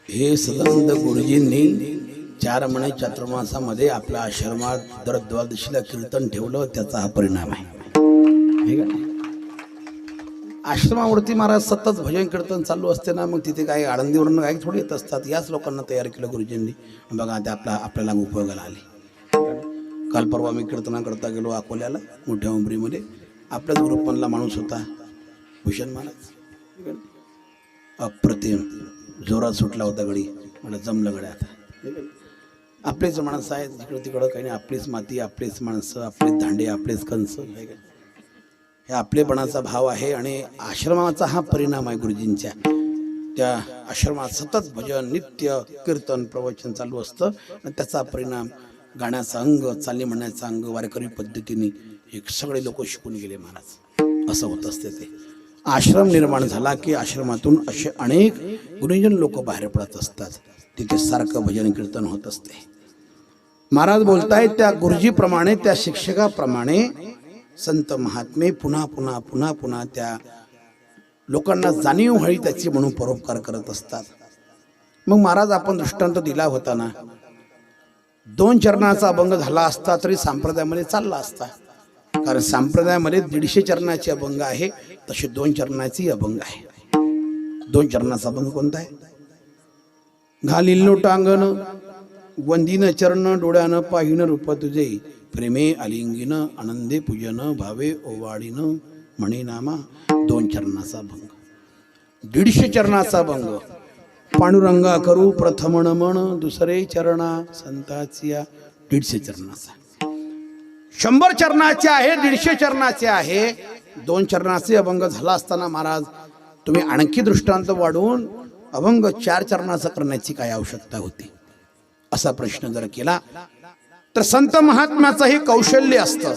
हे सदानंद गुरुजींनी 4 महिने चातुर्मासामध्ये आपल्या आश्रमात दर द्वादशीला कीर्तन ठेवलं, त्याचा हा परिणाम आहे. हे का? आश्रमावरती महाराज सतत भजन कीर्तन चालू असते ना, मग तिथे काही आळंदीवरून काही थोडी येत असतात. याच लोकांना तयार केलं गुरुजींनी. बघा ते आपल्याला उपयोगाला आले. काल परवा मी कीर्तना करता गेलो अकोल्याला, मोठ्या उंबरीमध्ये. आपल्याच ग्रुपमधला माणूस होता भूषण महाराज. अप्रतिम जोरात सुटला होता गडी. मला जमलं गड्या. आता आपलेच माणसं आहेत, तिकडं तिकडं काही नाही. आपलीच माती, आपलेच माणसं, आपलेच धांडे, आपलेच कंस. हे आपलेपणाचा भाव आहे. आणि आश्रमाचा हा परिणाम आहे गुरुजींच्या. त्या आश्रमात सतत भजन, नित्य कीर्तन, प्रवचन चालू असतं. आणि त्याचा परिणाम गाण्याचा अंग, चालणे म्हणण्याचा अंग, वारकरी पद्धतीने एक सगळे लोक शिकून गेले महाराज. असं होत असते ते. आश्रम निर्माण झाला की आश्रमातून असे अनेक गुरुजन लोक बाहेर पडत असतात. तिथे सारखं भजन कीर्तन होत असते. महाराज बोलतायत त्या गुरुजीप्रमाणे, त्या शिक्षकाप्रमाणे संत महात्मे पुन्हा पुन्हा पुन्हा पुन्हा त्या लोकांना जाणीव व्हावी त्याची म्हणून परोपकार करत असतात. मग महाराज आपण दृष्टांत दिला होता ना, 2 चरणाचा अभंग झाला असता तरी संप्रदायामध्ये चालला असता. कारण संप्रदायामध्ये 150 चरणाचे अभंग आहे, तसे 2 चरणाची अभंग आहे. 2 चरणाचा अभंग कोणता आहे? घालील लोटांगण वंदीन चरण, डोळ्यानं पाहिन रूप तुझे, प्रेमे आलिंगिन आनंदे पूजन, भावे ओवाळीन म्हणे नामा. 2 चरणाचा अभंग. 150 चरणाचा अभंग. पांडुरंगा करू प्रथम नमन, दुसरे चरणा संताचिया. 150 चरणाचा. 100 चरणाचे आहे, 150 चरणाचे आहे. 2 चरणाचे अभंग झाला असताना महाराज तुम्ही आणखी दृष्टांत वाढवून अभंग 4 चरणाचा करण्याची काय आवश्यकता होती, असा प्रश्न जर केला तर संत महात्म्याचं हे कौशल्य असतं.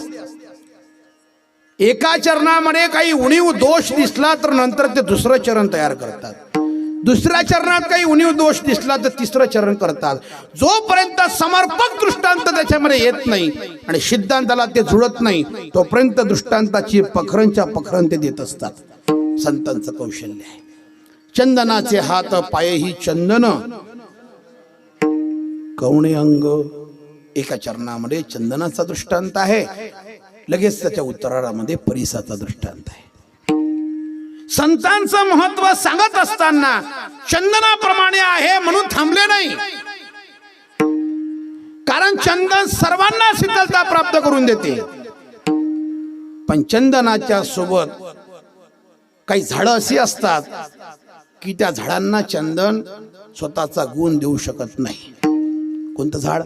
एका चरणामध्ये काही उणीव दोष दिसला तर नंतर ते दुसरं चरण तयार करतात. दुसऱ्या चरणात काही उणीव दोष दिसला तर तिसरं चरण करतात. जोपर्यंत समर्पक दृष्टांत त्याच्यामध्ये येत नाही आणि सिद्धांताला ते जुळत नाही, तोपर्यंत दृष्टांताची पखरणच्या पखरण ते देत असतात. संतांचं कौशल्य आहे. चंदनाचे हात पायही चंदन, कवणे अंग. एका चरणामध्ये चंदनाचा दृष्टांत आहे, लगेच त्याच्या उत्तरामध्ये परिसाचा दृष्टांत आहे. संतांचं महत्व सांगत असताना चंदनाप्रमाणे आहे म्हणून थांबले नाही. कारण चंदन सर्वांना शीतलता प्राप्त करून देते. पण चंदनाच्या सोबत काही झाडं अशी असतात की त्या झाडांना चंदन स्वतःचा गुण देऊ शकत नाही. कोणतं झाड?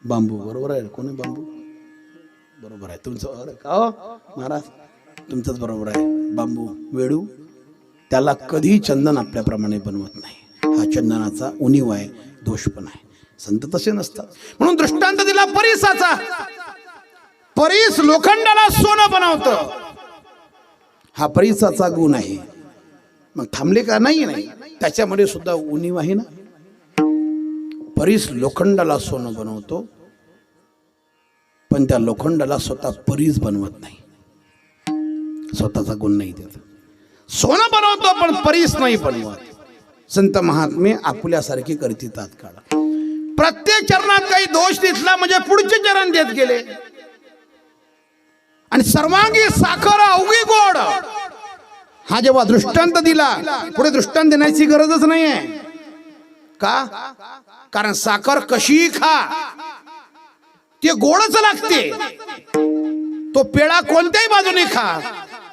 बांबू. बरोबर आहे. कोणी? बांबू. बरोबर आहे तुमचं. अरे का हो महाराज, तुमचंच बरोबर आहे. बांबू, वेळू, त्याला कधी चंदन आपल्याप्रमाणे बनवत नाही. हा चंदनाचा उणीव आहे, दोष पण आहे. संत तसे नसतात. म्हणून दृष्टांत दिला परिसाचा. परिस लोखंडाला सोनं बनवतं, हा परिसाचा गुण आहे. मग थांबले का? नाही. त्याच्यामध्ये सुद्धा उणीव आहे ना. परिस लोखंडाला सोनं बनवतो, पण त्या लोखंडाला स्वतः परिस बनवत नाही. स्वतःचा गुण नाही देत. सोनं बनवतो पण परिस नाही बनवत. संत महात्मे आपुल्यासारखी करती तात्काळ. प्रत्येक चरणात काही दोष दिसला म्हणजे पुढचे चरण देत गेले. आणि सर्वांगी साखर अवघी गोड, हा जेव्हा दृष्टांत दिला, पुढे दृष्टांत देण्याची गरजच नाही आहे. का? कारण साखर कशी खा ते गोडच लागते. तो पेढा कोणत्याही बाजूने खा,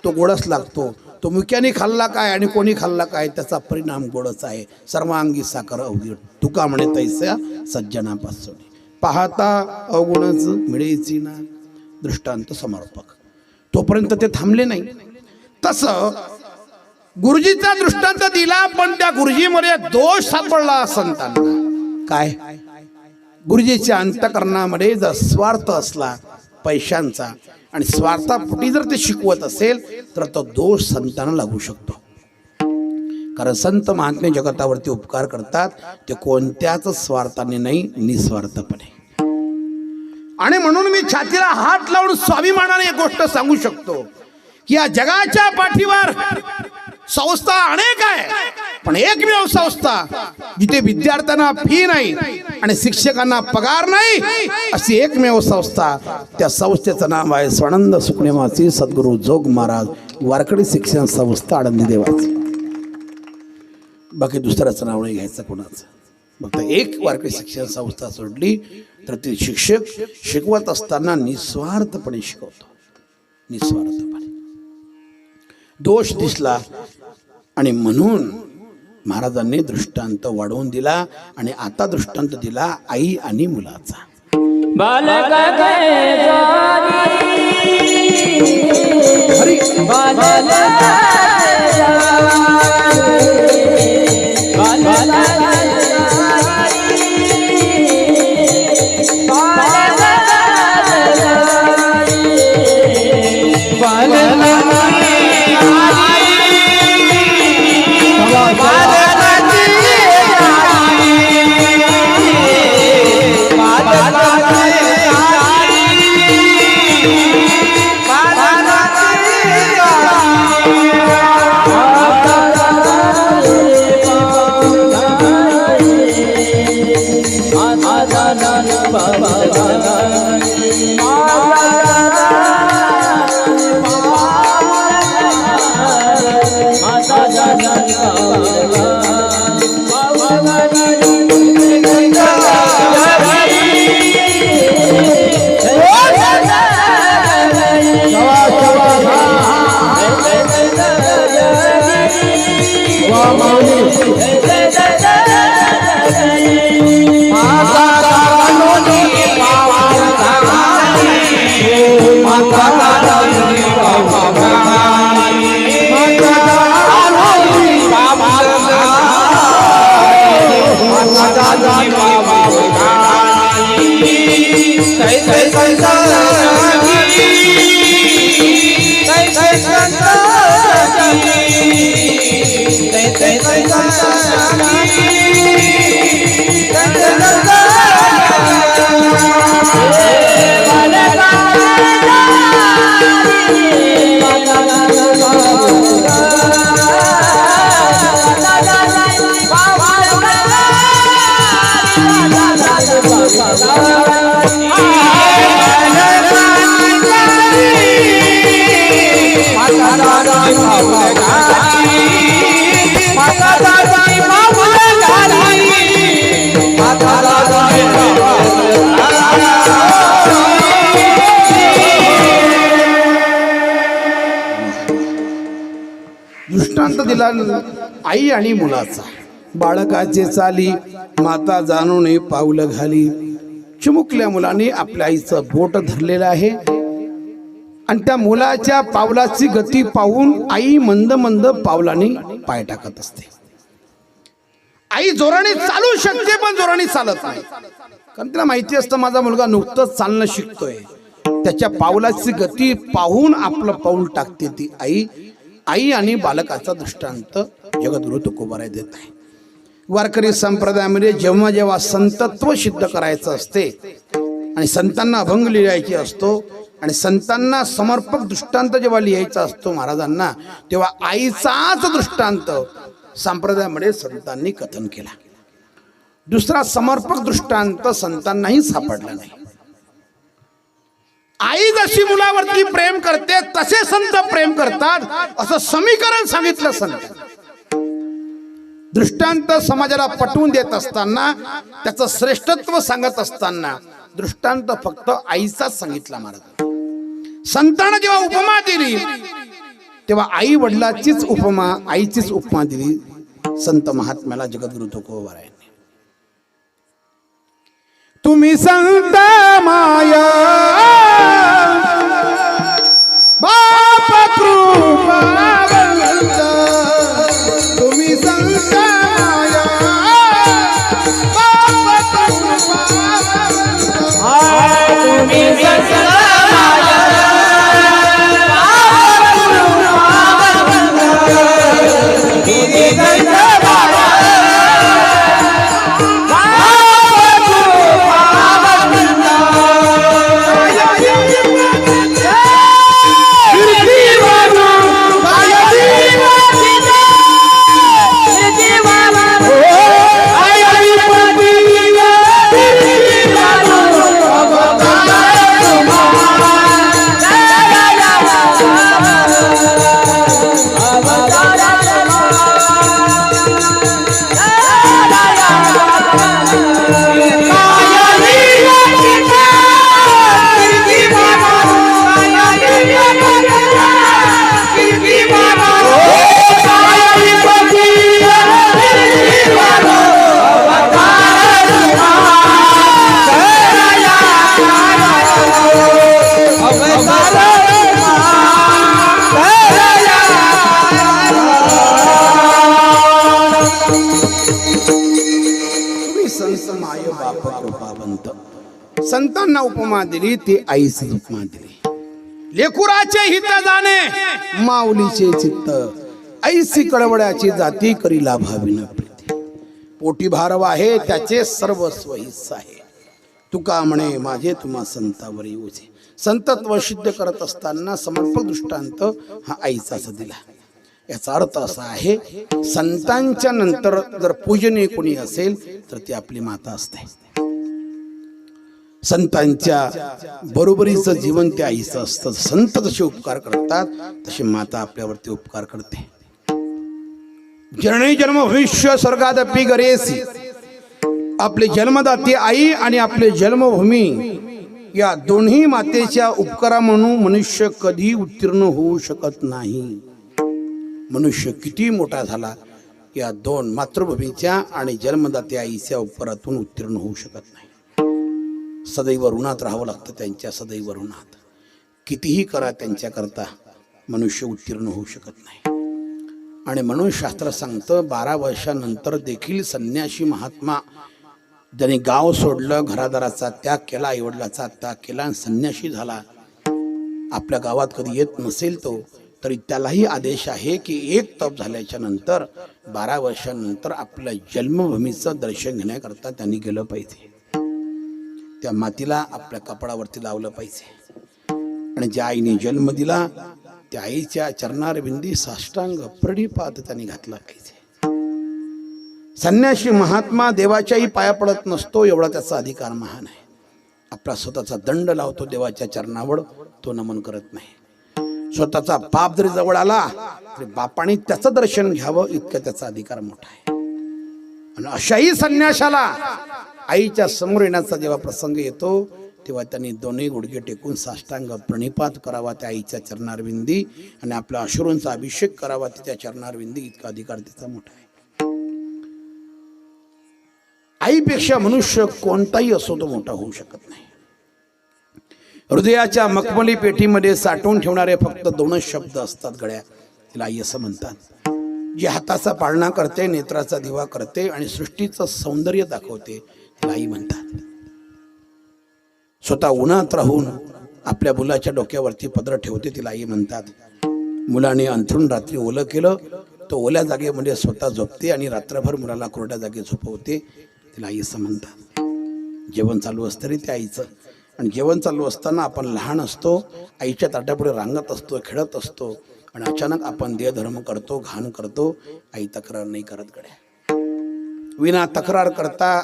तो गोडच लागतो. तो मुक्याने खाल्ला काय आणि कोणी खाल्ला काय, त्याचा परिणाम गोडच आहे. सर्वांगी साखर अवघी, तुका म्हणे तैसा सज्जनापासून. पाहता अवगुणच मिळेची ना. दृष्टांत समर्पक. तोपर्यंत ते थांबले नाही. तसं गुरुजीचा दृष्टांत दिला, पण त्या गुरुजीमध्ये दोष सापडला संतांना. काय? गुरुजीच्या अंतःकरणामध्ये जर स्वार्थ असला पैशांचा आणि स्वार्थापोटी जर ते शिकवत असेल तर तो दोष संतांना लागू शकतो. कारण संत महात्मे जगतावरती उपकार करतात ते कोणत्याच स्वार्थाने नाही, निस्वार्थपणे. आणि म्हणून मी छातीला हात लावून स्वाभिमानाने एक गोष्ट सांगू शकतो की या जगाच्या पाठीवर संस्था अनेक आहे, पण एकमेव संस्था जिथे विद्यार्थ्यांना फी नाही आणि शिक्षकांना पगार नाही, अशी एकमेव संस्था, त्या संस्थेचं नाव आहे स्वानंद सुखनेमाची सद्गुरू जोग महाराज वारकरी शिक्षण संस्था आळंदी देवाची. बाकी दुसऱ्याचं नाव नाही घ्यायचं कोणाचं. फक्त एक वारकरी शिक्षण संस्था सोडली तर ते शिक्षक शिकवत असताना निस्वार्थपणे शिकवतो, निस्वार्थपणे. दोष दिसला आणि म्हणून महाराजांनी दृष्टांत वाढवून दिला आणि आता दृष्टांत दिला आई आणि मुलाचा. बालक दृष्टांत दिला आई आणि मुलाचा. बाळकाचे चाली माता जाणून पावलं घाली. चिमुकल्या मुलाने आपल्या आईचं बोट धरलेलं आहे आणि त्या मुलाच्या पावलाची गती पाहून आई मंद मंद पावलाने पाय टाकत असते. आई जोराने चालू शकते पण जोराने चालत नाही, कारण तिला माहिती असतं माझा मुलगा नुकतंच चालणं शिकतोय. त्याच्या पावलाची गती पाहून आपलं पाऊल टाकते ती आई. आई आणि बालकाचा दृष्टांत जगद्गुरु तुकोबाराय देत आहे. वारकरी संप्रदायामध्ये जेव्हा जेव्हा संतत्व सिद्ध करायचं असते आणि संतांना अभंग लिहायचे असतो आणि संतांना समर्पक दृष्टांत जेव्हा लिहायचा असतो महाराजांना, तेव्हा आईचाच दृष्टांत संप्रदायामध्ये संतांनी कथन केला. दुसरा समर्पक दृष्टांत संतांनाही सापडला नाही. आई जशी मुलावरती प्रेम करते तसे संत प्रेम करतात असं समीकरण सांगितलं संत. दृष्टांत समाजाला पटवून देत असताना, त्याचं श्रेष्ठत्व सांगत असताना दृष्टांत फक्त आईचाच सांगितला महाराज. संतांना जेव्हा उपमा दिली तेव्हा आई वडिलाचीच उपमा, आईचीच उपमा दिली संत महात्म्याला जगद्गुरु तुकोबारायांनी. तुम्ही संत माया बाप कृपावंत, तुम्ही संत माया बाप कृपावंत, तुम्ही संत माया बाप कृपावंत, तुम्ही संत माया तुम्ही संत माय बाप कृपावंत. संतांना उपमा दिली ती आईची उपमा दिली. लेकुराचे हित जाणे माऊलीचे चित्त, ऐसी कळवळ्याची जाती करी लाभावी न प्रीती. पोटी भारव आहे त्याचे सर्वस्व हिस्सा आहे. तुका म्हणे माझे तुम्हा संतावरी ओझे. संतत्व सिद्ध करत असताना समर्पक दृष्टांत हा आईचाच दिला. याचा अर्थ असा आहे, संतांच्या नंतर जर पूजनीय कोणी असेल तर ती आपली माता असते. संतांच्या बरोबरीचं जीवन त्या आईचं असतं. संत जसे उपकार करतात तसे माता आपल्यावरती उपकार करते. जननी जन्म भविष्य स्वर्गादपि गरेसी. आपले जन्मदाती आई आणि आपले जन्मभूमी या दोन्ही मातेच्या उपकारा म्हणून मनुष्य कधी उत्तीर्ण होऊ शकत नाही. मनुष्य किती मोठा झाला या दोन मातृभूमीच्या आणि जन्मदाती आईच्या उपकारातून उत्तीर्ण होऊ शकत नाही. सदैव ऋणात राहावं लागतं त्यांच्या. सदैव ऋणात कितीही करा त्यांच्याकरता मनुष्य उत्तीर्ण होऊ शकत नाही. आणि म्हणून शास्त्र सांगतं 12 वर्षानंतर देखील संन्यासी महात्मा ज्यांनी गाव सोडलं, घरादाराचा त्याग केला, आईवडिलाचा त्याग केला आणि संन्यासी झाला, आपल्या गावात कधी येत नसेल तो तरी त्यालाही आदेश आहे की एक तप झाल्याच्या नंतर 12 वर्षानंतर आपल्या जन्मभूमीचं दर्शन घेण्याकरता त्यांनी गेलं पाहिजे. त्या मातीला आपल्या कपाळावरती लावलं पाहिजे. आणि ज्या आईने जन्म दिला त्या आईच्या चरणारविंदी साष्टांग प्रणिपात त्यांनी घातला पाहिजे. संन्यासी महात्मा देवाच्याही पाया पडत नसतो, एवढा त्याचा अधिकार महान आहे. आपला स्वतःचा दंड लावतो देवाच्या चरणावर, तो नमन करत नाही. स्वतःचा बाप जरी जवळ आला तरी बापाने त्याचं दर्शन घ्यावं इतका त्याचा अधिकार मोठा आहे. आणि अशाही संन्याशाला आईच्या समोर येण्याचा जेव्हा प्रसंग येतो तेव्हा त्यांनी दोन्ही गुडघे टेकून साष्टांग प्रणिपात करावा त्या आईच्या चरणारविंदी आणि आपल्या अश्रूंचा अभिषेक करावा तिच्या चरणारविंदी. इतका अधिकार तिचा मोठा आहे. आईपेक्षा मनुष्य कोणताही असो तो मोठा होऊ शकत नाही. हृदयाच्या मखमली पेटीमध्ये साठवून ठेवणारे फक्त 2च शब्द असतात गळ्या. तिला आई असं म्हणतात. जी हाताचा पाळणा करते, नेत्राचा दिवा करते आणि सृष्टीचं सौंदर्य दाखवते, तिला आई म्हणतात. स्वतः उन्हात राहून आपल्या मुलाच्या डोक्यावरती पदर ठेवते, तिला आई म्हणतात. मुलाने अंथरूण रात्री ओलं केलं, तो ओल्या जागेमध्ये स्वतः झोपते आणि रात्रभर मुलाला कोरड्या जागी झोपवते, तिला आई असं म्हणतात. जेवण चालू असतं रे त्या आईचं. आणि जेवण चालू असताना आपण लहान असतो, आईच्या ताटापुढे रांगत असतो, खेळत असतो आणि अचानक आपण देहधर्म करतो, घाण करतो. आई तक्रार नाही करत गड्या. विना तक्रार करता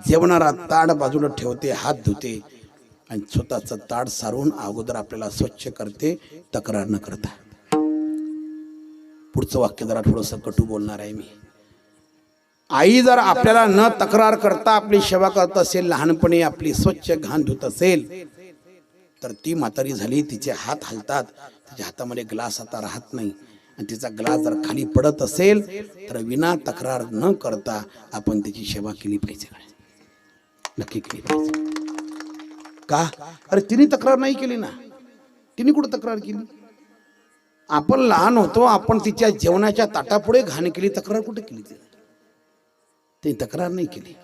जेवणारा ताट बाजूला ठेवते, हात धुते आणि स्वतःचं ताट सारून अगोदर आपल्याला स्वच्छ करते, तक्रार न करता. पुढचं वाक्य जरा थोडंसं कटू बोलणार आहे मी. आई जर आपल्याला न तक्रार करता आपली सेवा करत असेल, लहानपणी आपली स्वच्छ घाण धुत असेल, तर ती म्हातारी झाली, तिचे हात हलतात, तिच्या हातामध्ये ग्लास आता राहत नाही आणि तिचा ग्लास जर खाली पडत असेल तर विना तक्रार न करता आपण तिची सेवा केली पाहिजे. नक्की केली पाहिजे. का? अरे तिने तक्रार नाही केली ना. तिने कुठं तक्रार केली? आपण लहान होतो, आपण तिच्या जेवणाच्या ताटापुढे घाण केली, तक्रार कुठे केली? ते तक्रार नाही केली.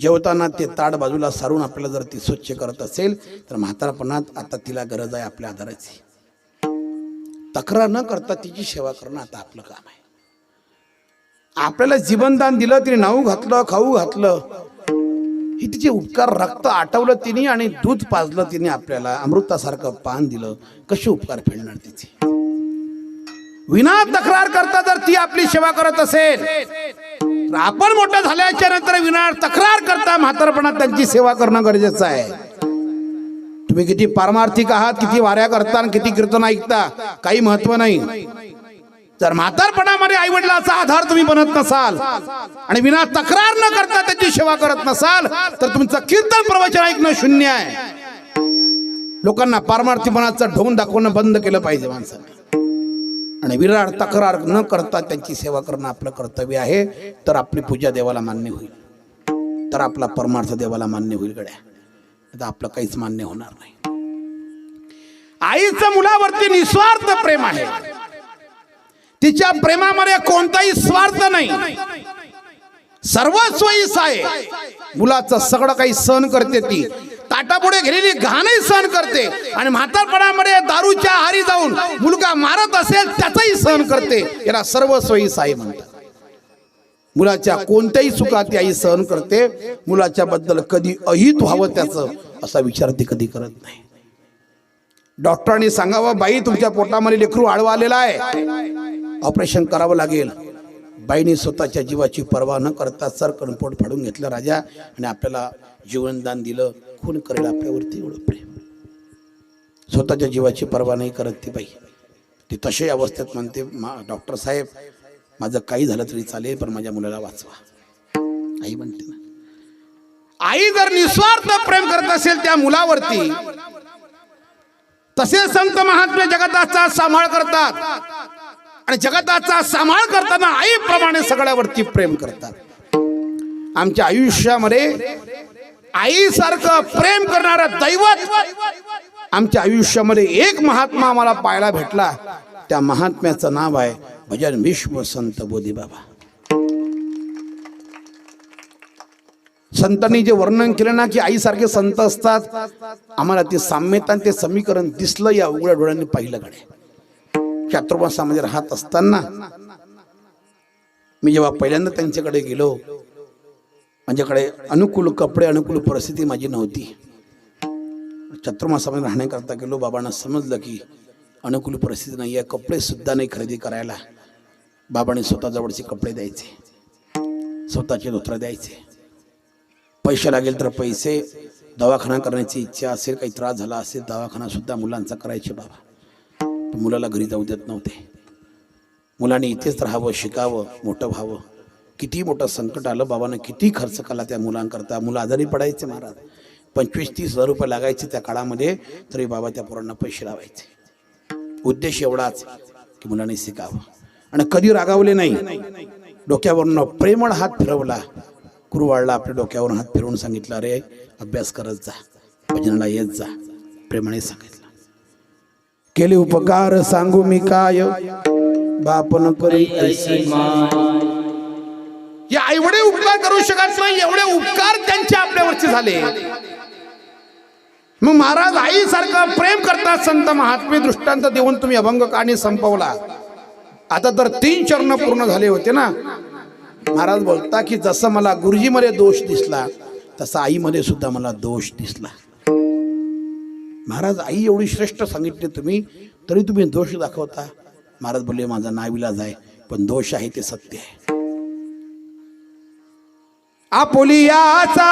जेवताना ते ताट बाजूला सारून आपल्याला जर ती स्वच्छ करत असेल तर म्हातारपणात आता तिला गरज आहे आपल्या आधाराची. तक्रार न करता तिची सेवा करणं आता आपलं काम आहे. आपल्याला जीवनदान दिलं, तिने नाऊ घातलं, खाऊ घातलं, हे तिचे उपकार. रक्त आटवलं तिने आणि दूध पाजलं तिने, आपल्याला अमृतासारखं पान दिलं. कसे उपकार फेडणार तिचे? विना तक्रार करता जर ती आपली सेवा करत असेल तर आपण मोठं झाल्याच्या नंतर विना तक्रार करता म्हातारपणात त्यांची सेवा करणं गरजेचं आहे. तुम्ही किती पारमार्थिक आहात, किती वाऱ्या करता, किती कीर्तन ऐकता, काही महत्व नाही. जर म्हातारपणामध्ये आई वडिलाचा आधार तुम्ही बनत नसाल आणि विना तक्रार न करता त्याची सेवा करत नसाल तर तुमचं कीर्तन प्रवचन ऐकणं शून्य आहे. लोकांना पारमार्थीपणाचं ढोंग दाखवणं बंद केलं पाहिजे माणसाने. आणि विराट तक्रार न करता त्यांची सेवा करणं आपलं कर्तव्य आहे. तर आपली पूजा देवाला मान्य होईल, तर आपला परमार्थ देवाला मान्य होईल गड्या. आता आपलं काहीच मान्य होणार नाही. आईचं मुलावरती निस्वार्थ प्रेम आहे. तिच्या प्रेमामध्ये कोणताही स्वार्थ नाही, सर्वस्व हीच आहे. मुलाचं सगळं काही सहन करते, ती ताटापुढे गेलेली घाणही सहन करते आणि म्हातारपणामध्ये दारूच्या आहारी जाऊन मुलगा मारत असेल त्याचंही सहन करते. याला सर्वस्व हीच आहे म्हणतात. मुलाच्या कोणत्याही चुका ती आई सहन करते. मुलाच्या बद्दल कधी अहित व्हावं त्याचं असा विचार ती कधी करत नाही. डॉक्टरांनी सांगावं, बाई तुमच्या पोटामध्ये लेकरू आडवा आलेला आहे, ऑपरेशन करावं लागेल. बाईने स्वतःच्या जीवाची पर्वा न करता सरकन पोट फाडून घेतलं राजा आणि आपल्याला जीवनदान दिलं. खून करेल आपल्यावरती एवढं प्रेम. स्वतःच्या जीवाची पर्वा नाही करत ती बाई. ती तशाही अवस्थेत म्हणते, डॉक्टर साहेब माझं काही झालं तरी चालेल पण माझ्या मुलाला वाचवा. आई म्हणते ना, आई जर निस्वार्थ प्रेम करत असेल त्या मुलावरती, तसे संत महात्मे जगताचा सांभाळ करतात आणि जगताचा सांभाळ करताना आईप्रमाणे सगळ्यावरती प्रेम करतात. आमच्या आयुष्यामध्ये आईसारखं प्रेम करणारं दैवत आमच्या आयुष्यामध्ये एक महात्मा आम्हाला पाहायला भेटला. त्या महात्म्याचं नाव आहे भजन विश्व संत बोधीबाबा. संतांनी जे वर्णन केलं ना की आईसारखे संत असतात, आम्हाला ते साम्यता ते समीकरण दिसलं या उघड्या डोळ्यांनी पाहिलं. कडे चातुर्मासामध्ये राहत असताना मी जेव्हा पहिल्यांदा त्यांच्याकडे गेलो, माझ्याकडे अनुकूल कपडे अनुकूल परिस्थिती माझी नव्हती. चातुर्मासामध्ये राहण्याकरता गेलो. बाबांना समजलं की अनुकूल परिस्थिती नाही आहे, कपडे सुद्धा नाही खरेदी करायला. बाबांनी स्वतःजवळचे कपडे द्यायचे, स्वतःचे धोतर द्यायचे. पैसे लागेल तर पैसे, दवाखाना करण्याची इच्छा असेल, काही त्रास झाला असेल दवाखाना सुद्धा मुलांचा करायचे बाबा. मुलाला घरी जाऊ देत नव्हते. मुलांनी इथेच राहावं, शिकावं, मोठं व्हावं. किती मोठं संकट आलं, बाबांना किती खर्च केला त्या मुलांकरता. मुलं आजारी पडायचे महाराज, 25-30 हजार रुपये लागायचे त्या काळामध्ये, तरी बाबा त्या पोरांना पैसे लावायचे. उद्देश एवढाच की मुलांनी शिकावं. आणि कधी रागावले नाही. डोक्यावरून प्रेमळ हात फिरवला, कुरवाडला आपल्या डोक्यावरून हात फिरवून सांगितलं, अरे अभ्यास करत जा, भजनाला येत जा. प्रेमाने सांगितलं. केले उपकार सांगू मी काय, बापन करी ऐसी माय. या एवढे उपकार करू शकत नाही, एवढे उपकार त्यांचे आपल्यावरचे झाले. मग महाराज आईसारखं प्रेम करतात संत महात्मे. दृष्टांत देऊन तुम्ही अभंग कहाणी संपवला. आता तर 3 चरण पूर्ण झाले होते ना. महाराज बोलता की जसं मला गुरुजीमध्ये दोष दिसला तसा आईमध्ये सुद्धा मला दोष दिसला. महाराज आई एवढी श्रेष्ठ सांगितली तुम्ही, तरी तुम्ही दोष दाखवता. महाराज बोलले माझा नाविलाज आहे, पण दोष आहे ते सत्य आहे. आपुलियाचा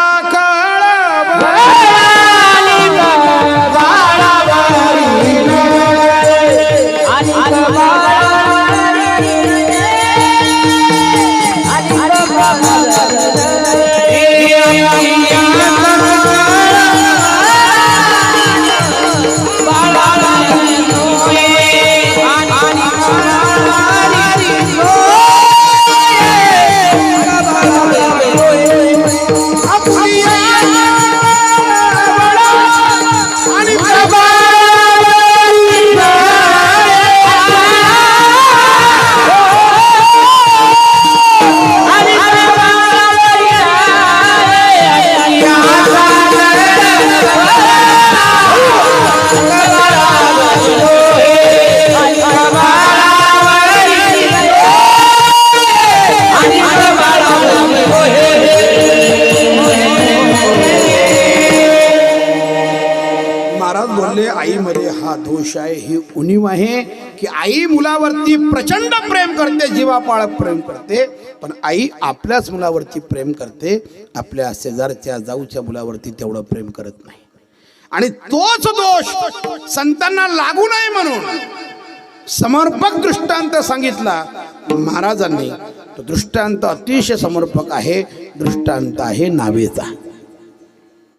आईमध्ये हा दोष आहे, ही उणीव आहे की आई मुलावरती प्रचंड प्रेम करते, जीवापाळ प्रेम करते, पण आई आपल्याच मुलावरती प्रेम करते, आपल्या शेजारच्या जाऊच्या मुलावरती तेवढं प्रेम करत नाही. आणि तोच दोष संतांना लागू नये म्हणून समर्पक दृष्टांत सांगितला महाराजांनी. तो दृष्टांत अतिशय समर्पक आहे. दृष्टांत आहे नावेचा.